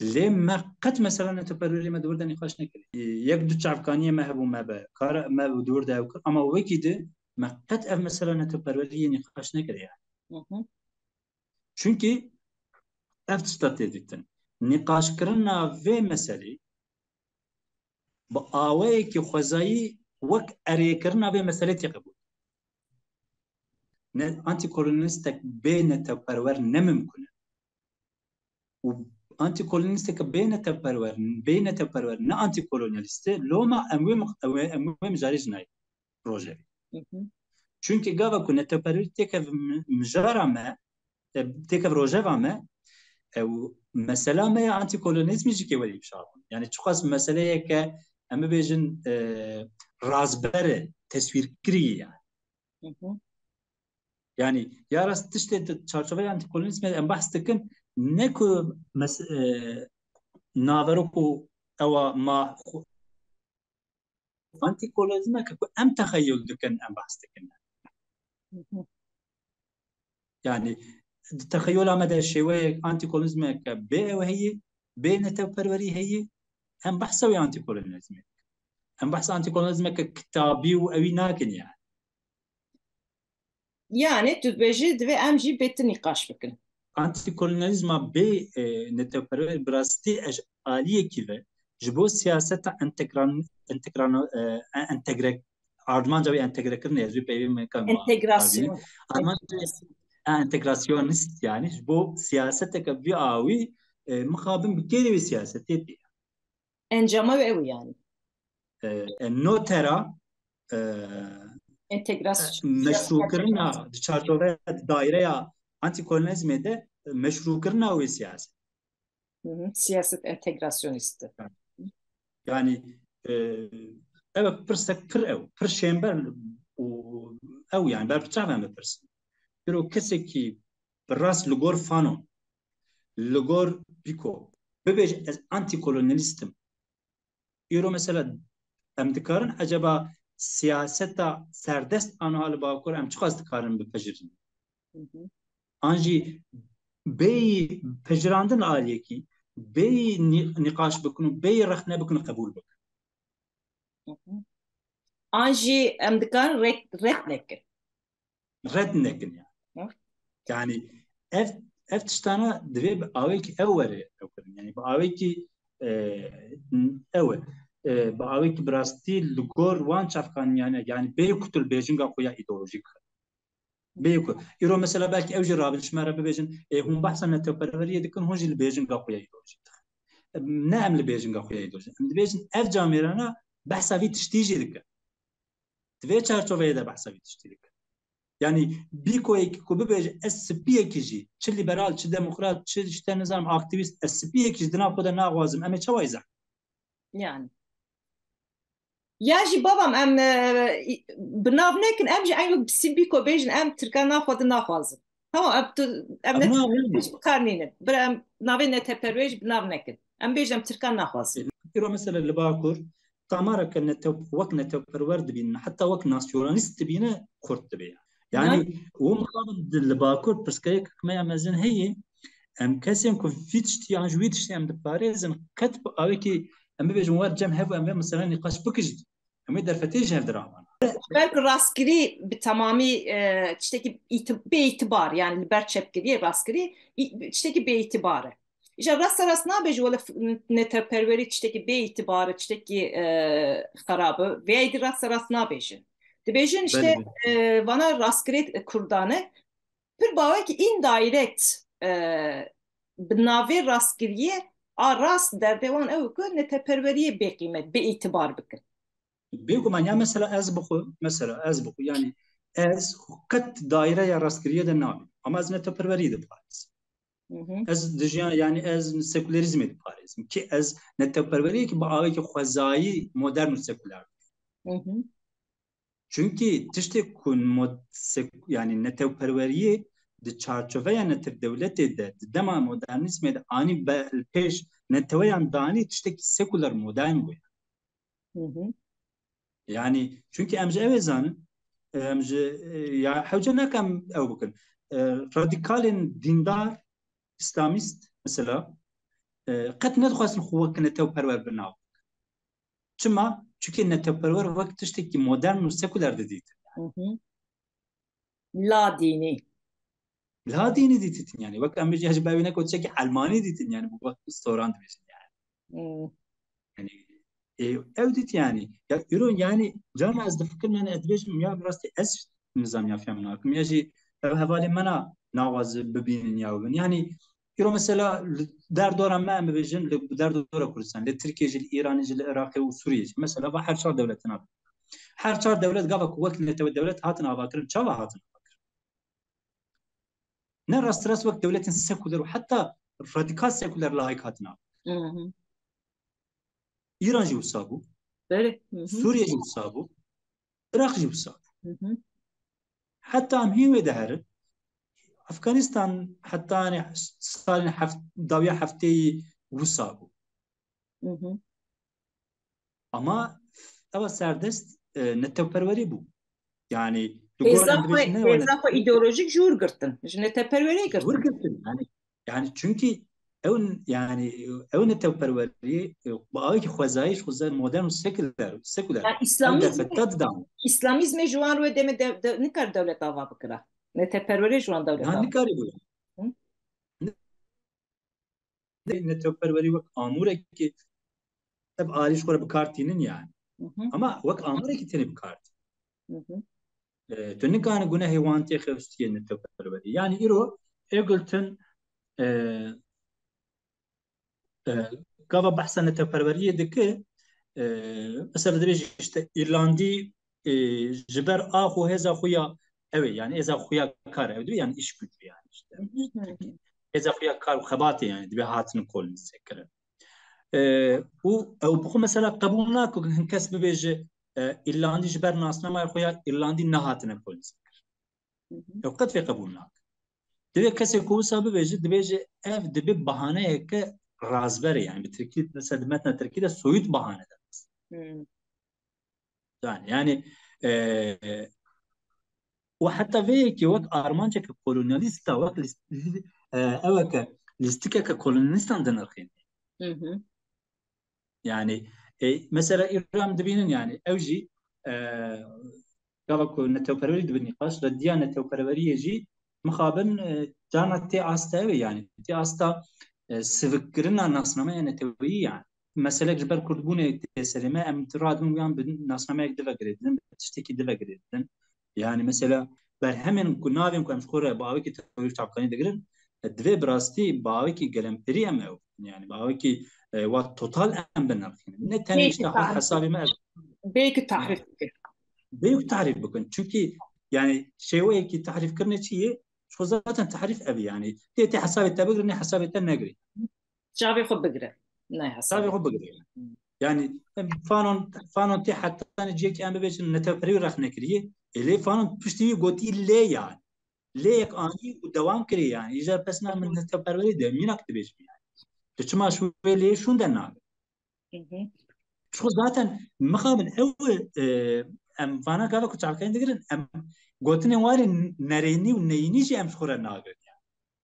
[SPEAKER 2] ليه ما قد مثلا نتبرر ما دور ده نقاش نکرد یک دو چافکانی ما هبو ما به کار ما دور ده وکر اما وکی ده ما قد ام مثلا نتبرر نقاش نکرد yani
[SPEAKER 1] hı
[SPEAKER 2] çünkü ev stat ediktin nقاش کرنا ve mesele با آوه ki خوزایی وک اری کرنا ve mesele تی قبول نه anti kolonialistek be nتبرر نممکنه و انتي كولونيستيك بين تبرور نا انتي كولونيالiste لوما اموي مجاريجناي بروجي
[SPEAKER 1] hı
[SPEAKER 2] çünkü gava ku neteperür tekev mjara me tekev rojeva me ev mesela me anti kolonizmi jike veli bişabın yani çok az meseleye ke emi bejin razbere tesvir kiri yani
[SPEAKER 1] hı
[SPEAKER 2] yani ya rast işte çarşıve anti kolonizmi en bahs dikin ne ku ناظركو او ما انتي كولوزما كو ام تخيل دكن ام بحث دكن
[SPEAKER 1] hı
[SPEAKER 2] يعني تخيل مدى الشيوية انتي كولوزما كبي وهي بين تبروري هي ام بحثوا انتي كولونيزم ام بحث انتي كولونيزم كتابي واوي ناكن يعني
[SPEAKER 1] yani tu beji divê em jî bêtin nîqaş bikin
[SPEAKER 2] انتي كولونيزم بي نتبروري براستي اج آلية كيفه جبو سياسة انتقران انتجرك Armanca bir entegre kırın yazıyor peyvim kavini.
[SPEAKER 1] entegrasyon
[SPEAKER 2] Armanca entegrasyonist yani bu siyasete ka bir avi mukabim bir kere bir siyaset etti.
[SPEAKER 1] encama ve ev yani
[SPEAKER 2] Notera
[SPEAKER 1] entegrasyon
[SPEAKER 2] meşru
[SPEAKER 1] siyaset
[SPEAKER 2] kırına çarşove daire ya antikolonizmde meşru kırına o siyaset.
[SPEAKER 1] siyaset entegrasyonisti
[SPEAKER 2] Yani evet pırsek pır ev pır şember o ev yani ben bıçağım mı pırsın. Bir o keseki ras lugor fano lugor piko bebej az antikolonyalistim. Euro mesela em dikarin acaba siyaseta serdest anhal bakur em çok az dikarin bipejrin. Anji bey pejrandın aliyeki bey nikaş bikunu bey rexne bikunu kabul bik.
[SPEAKER 1] an jî em dikan red nekin
[SPEAKER 2] رد نکن يعني اف تشتانا دبي باويك اول يعني باويك اول باويك براستي لغور وان شافكان يعني بيكتل بيجنغا خويا ايديولوجيك بيكو يرو مثلا بالك اوجي رابش ما راه بيجن هم بحثا نتوبروريه دكن هونجي البيجنغا خويا ايديولوجيك نعم البيجنغا خويا ايديولوجيك بيجن اف جاميرانا بحثا في تشتيجي دك تبي تشارچوفه ده بحثا في تشتيجي yani bir ko bibêje ez spiyekî jî çi liberal çi demokrat çi işte nizam aktivist ez spiyekî di nav xwe de naxwazim em ê çawa izah
[SPEAKER 1] Yani ya jî babam em bi nav nekin em jî eyn sibî ko bêjin em tirka naxwe di naxwazin tamam em ne karnînin bir em navê neteperwêj bi nav nekin em bêjin em tirka naxwazin
[SPEAKER 2] îro mesela li Bakur tamareke wek neteperwer dibînin heta wek nasyonalîst dibîne Kurd dibe yani û mixabin li Bakur pirsgeheke me mezin heye em kesên ku vî tiştiyan ji wî tiştî em diparêzin qet bi awekî em bibêjin wer cem hev em vê mesela nîqaş bikijin em ê derfetê ji hev diravan
[SPEAKER 1] belki rastgiri bir tamamı işte bir itibar yani berçepki diye rastgiri işte bir itibarı. İşte rast ne yapıcı öyle neteperveri işte bir itibarı işte harabı veya rast ne yapıcı. Dibêjin işte bana rastgele kurdanı pir bawe ki indirect bi navê rastgiriye a rast derdewan ew ku neteperveriye bêqîmet bê itibar bikin.
[SPEAKER 2] بيقوم يعني مثلا از بخو يعني از قد دائره يا راسكريه ده نابي اما از نتا پروري ده باريس از دجيان يعني از سيكولاريزم ده باريس كي از نتا پروري كي باوي كي خوازاي مودرن سيكولار çünkü tişte kun mod yani neta perveriye de çarçove ya neta devlete de dema modernizme de ani peş neta yan dani tişte sekular modern bu yani çünkü emce evezanın emce ya hevce nakam ev bakın radikalin dindar İslamist mesela قد ندخل خوك نتو perver بناو çima çünkü netew perwer vakt tiştekî modern û seküler de dîtin
[SPEAKER 1] La dini.
[SPEAKER 2] La dînî dîtin yani vakt em bêjî hej bavê neko tiştekî helmanî dîtin yani bu vakt restoran dibêjin yani ev dit yani ya ürün yani can az da fikir men edbêjim ya rastî ez nizam ya fehmin hakim ya jî ev hevalê me na nawaz bibînin ya bin yani Euro mesela derdora me em bêjin li derdora Kurdistan li Tirkiye jî li Îranê jî li Iraqê û Sûriye jî mesela ba her çar devletin ab her çar devlet gava ku wek netew devlet hatin avakirin çava hatin ne rast rast wek devletin seküler û heta radikal seküler layık hatin ab İran jî wisa bû Sûriye jî wisa bû Irak jî wisa bû heta em hîn wê de herin Afganistan heta salên dawiya hefteyî wisa bû ama ew serdest netewperwerî bû yani
[SPEAKER 1] Hêza ideolojik jûr girtin ji neteperweriyê girtin
[SPEAKER 2] yani çünkü ew netewperwerî awekî xwezayî ji xwe modern û seküler ew derfeta didan
[SPEAKER 1] İslamîzmê ji wan re demê nikar dewlet ava bikira neteperwerî ji wan dewlet
[SPEAKER 2] nikarî bû netewperwerî wek amûrekî ev alî ji xwe re bikartînin yani ama wek amûrekî tenê bikartîn tu nikane gunehê wan tê xewistiye netewperwerî yani îro Eggleton gava behsa netewperweriyê dike mesela dibêjî işte İrlandî ji ber a xwe hêza xwe ya ew ê yani êza xwe ya kar ew dibe yani iş gücü yani işte êza xwe ya kar û xebatê yani dibe hatin kolînsekirin û ew bixwe mesela qebûl nake hin kes bibêje İrlandî ji ber nasnamaya xwe ya İrlandî nehatine kolînsekir ew qet vê qebûl nake dibe kesê ku wisa bibêje dibêje ev dibe bahaneyeke razber yani bir Türkiye mesela metna Türkiye'de soyut bahane yani وحتى فيك وقت أرمانجا كولونياليستا وقت أوك لستيكا كولونياليستا دنرخين يعني مثلا إيران دبينن يعني أوجي قالك نتوپروری دو نقاش ردیا نتوپروری جی مخابن جانا تی آستاوی يعني تی آستا سفكرنا نصنما نتوی يعني مثلا جبر كردبون سلمة ام ترادون ويان نصنما يقدر قريدن تشتكي دل قريدن يعني مثلا برهمن كنا بيم كم شخورة باوي كي توي تعبكاني دقرن دوی براستي باوي كي قلمتري ام او يعني باوي كي وات توتال ام بنرخين نتاني
[SPEAKER 1] Belki
[SPEAKER 2] اشتاخد
[SPEAKER 1] tahrif,
[SPEAKER 2] حسابي ما
[SPEAKER 1] belki tahrif.
[SPEAKER 2] بيوك تعريف بكن چونكي يعني شيء كي تعريف كرنا شيء شو ذاتا تعريف ابي يعني تي حسابي تبقرني حسابي تنقري
[SPEAKER 1] Cevabı خود بگیره. نه
[SPEAKER 2] تابي
[SPEAKER 1] حسابي.
[SPEAKER 2] خو بقري يعني فانون تي حتى انا جيك ام بيش نتفري رخ نكري اللي فانون بشتي قوتي ليه يعني ليك اني ودوام كري يعني اذا بسنا من نتفري ده مين اكتبش يعني تشما شو ليه شو دنا
[SPEAKER 1] Hı hı.
[SPEAKER 2] شو ذاتا مخابن اول ام فانا قالوا كنت عارفين دقرن ام قوتني واري نريني ونيني شي ام شخور الناقل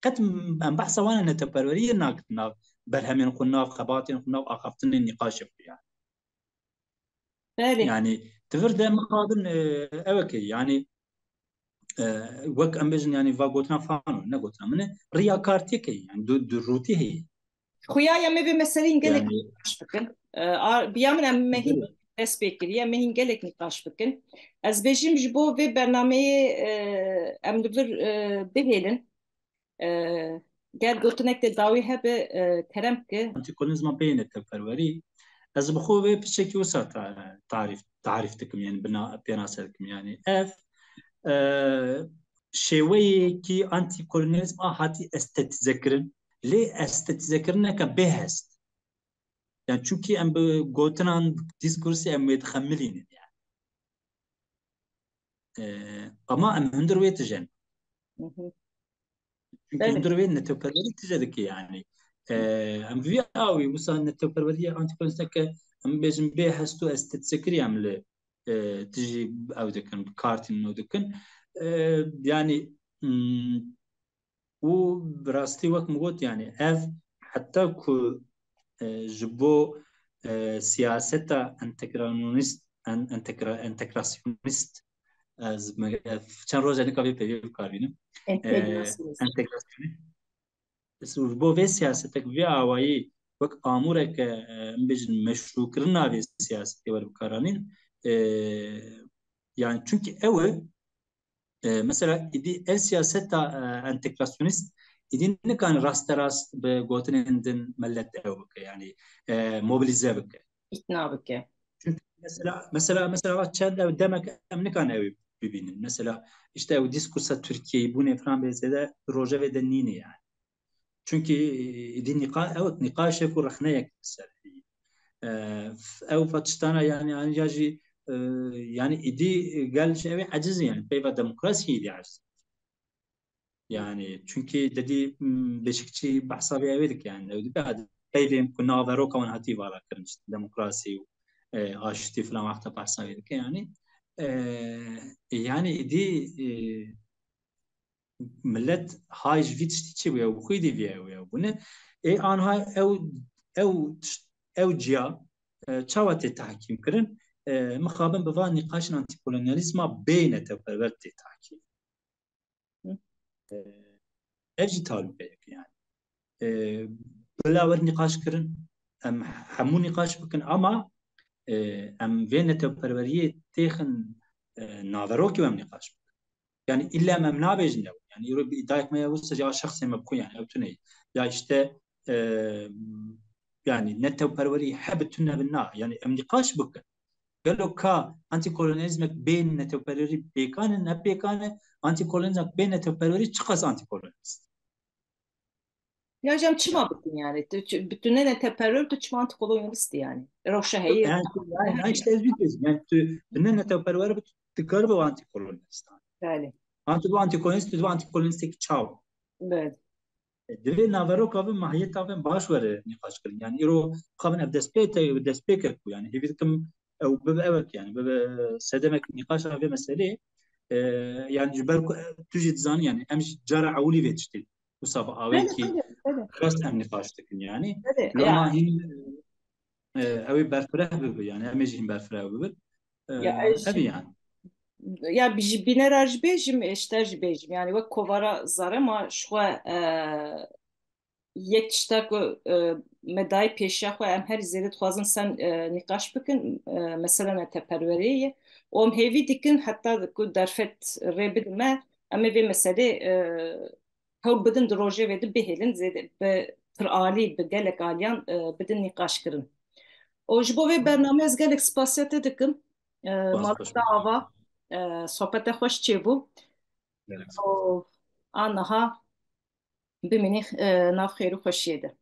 [SPEAKER 2] قد ام بحث وانا نتبروري ناقل ناف برهمين قلنا في خباتين قلنا اخفتني النقاش يعني
[SPEAKER 1] Bəli.
[SPEAKER 2] يعني تفر ده مخابن اوكي يعني وك ام بيجن يعني فاقوتنا فانو نقوتنا من رياكارتي كي يعني دو روتي هي
[SPEAKER 1] Xuya ya me bir meselin gelek
[SPEAKER 2] يعني
[SPEAKER 1] nikaş bıkın. Biyamin em mehin dest ya mehin gelek nikaş bıkın. Ez bejim ji bo ve bernameyi em dibir bihêlin. Gel gotinek de dawî hebe kerem ki.
[SPEAKER 2] انت كل نظام بين التبروري از بخوه بشكل وسع تعريفتكم يعني بناسكم يعني اف شوي كي انتي كولونيزم هاتي استتذكرن ليه استتذكرنا كبهست يعني شو كي ام بقوتنا ديسكورسي ام يتخملين يعني اما ام هندروي تجن
[SPEAKER 1] Hı hı.
[SPEAKER 2] çünkü
[SPEAKER 1] Bəli.
[SPEAKER 2] هندروي نتوبروري تجدك يعني ام في اوي وصل نتوبروري انتي كولونيزم ام بيجن بهستو استتذكري عمل تجي او دكن كارتين او دكن يعني و براستي وقت مقول يعني اف حتى كو جبو سياسة انتجرانونيست انتجراسيونيست از چند روز يعني کافی پیدا کارینم
[SPEAKER 1] Entegrasyonist.
[SPEAKER 2] انتجراسيونيست جبو في سياسة في آوایی وقت آموره که بيجن مشروع کرنا في سياسة وربكارانين يعني çünkü ewe mesela idi ev siyaseta entegrasyonist idi ne kan rast rast be gotinendin millet ev yani mobilize bike.
[SPEAKER 1] İkna bike.
[SPEAKER 2] Çünkü mesela çende demek ne kan ev bibinin. Mesela işte ev diskursa Türkiye'yi bu ne falan bezede roje ve denini yani. Çünkü idi evet nikaş ev rahneye mesela. Ev fatıştana yani yaji yani idi gel şey aciz yani peyva demokrasi idi aciz. يعني çünkü dedi Beşikçi bahsa bir evedik yani öyle bir beylim kuna ve roka van hati var işte demokrasi aşti falan vakta bahsa verdik yani yani idi millet haj vitişti ve bu kuydu ve bunu anha ev ev ciya çavate tahkim kırın مخابن بفان نقاش انتي كولونياليزم بين تبرت تحكيم اجي تعلم بيك يعني بلا ور نقاش كرن ام همو نقاش بكن اما ام فين تبروريه تيخن ناظروكي ام نقاش بكن. يعني الا ما منابج نو يعني يرو دايك ما يوصل جا شخص ما بكون يعني او تني يا işte يعني نتو بروري حبتنا بالنا يعني ام نقاش بكن قالوا كا انتي كولونيزمك بين نتو بروري بيكان نبيكان انتي كولونيزمك بين نتو بروري تشخص انتي كولونيزم
[SPEAKER 1] Ya hocam çıma bıkın yani. Bütün ne teperrür de çıma antikolonyalisti yani. Roşaheyi.
[SPEAKER 2] يعني işte ez biliyoruz. Yani tünen te pervere tıkar bu antikolonist.
[SPEAKER 1] Bəli.
[SPEAKER 2] Bu antikolonist bu antikolonist çav.
[SPEAKER 1] Bəli.
[SPEAKER 2] Dili navero kavim mahiyet kavim baş vere nikaş kırın. Yani iro kavim ev despeke ku yani hevitkim ev bebe evet yani bebe sedemek nikaş ve mesele yani jber tujid zan yani em cara avli vetişti. Bu sabah avel
[SPEAKER 1] Bəli,
[SPEAKER 2] ki
[SPEAKER 1] bəli, bəli.
[SPEAKER 2] rast em nikaş tıkın yani.
[SPEAKER 1] Bəli. Ya,
[SPEAKER 2] Lama hin evi berfreh bebe yani em jin berfreh bebe
[SPEAKER 1] ya
[SPEAKER 2] evi yani.
[SPEAKER 1] ya biner ji bêjim eşter ji bêjim yani wek kovara zarema şwe yek tişta ku medayê pêşiya xwe em her zêde dixwazin sen nîqaş bikin mesela me teperweriyê û em hêvî dikin heta ku derfet rê bidin me em ê vê meselê hewl bidin di rojê vê de bihêlin zêde bi pir alî bi gelek aliyan bidin nîqaşkirin. O ji bo vê bername ez gelek spasiya te dikim.
[SPEAKER 2] باز باش
[SPEAKER 1] Malbata ava sohbete xweş çêbû.
[SPEAKER 2] بکنم.
[SPEAKER 1] O aniha bimînî nav xêr û xweşiyê de.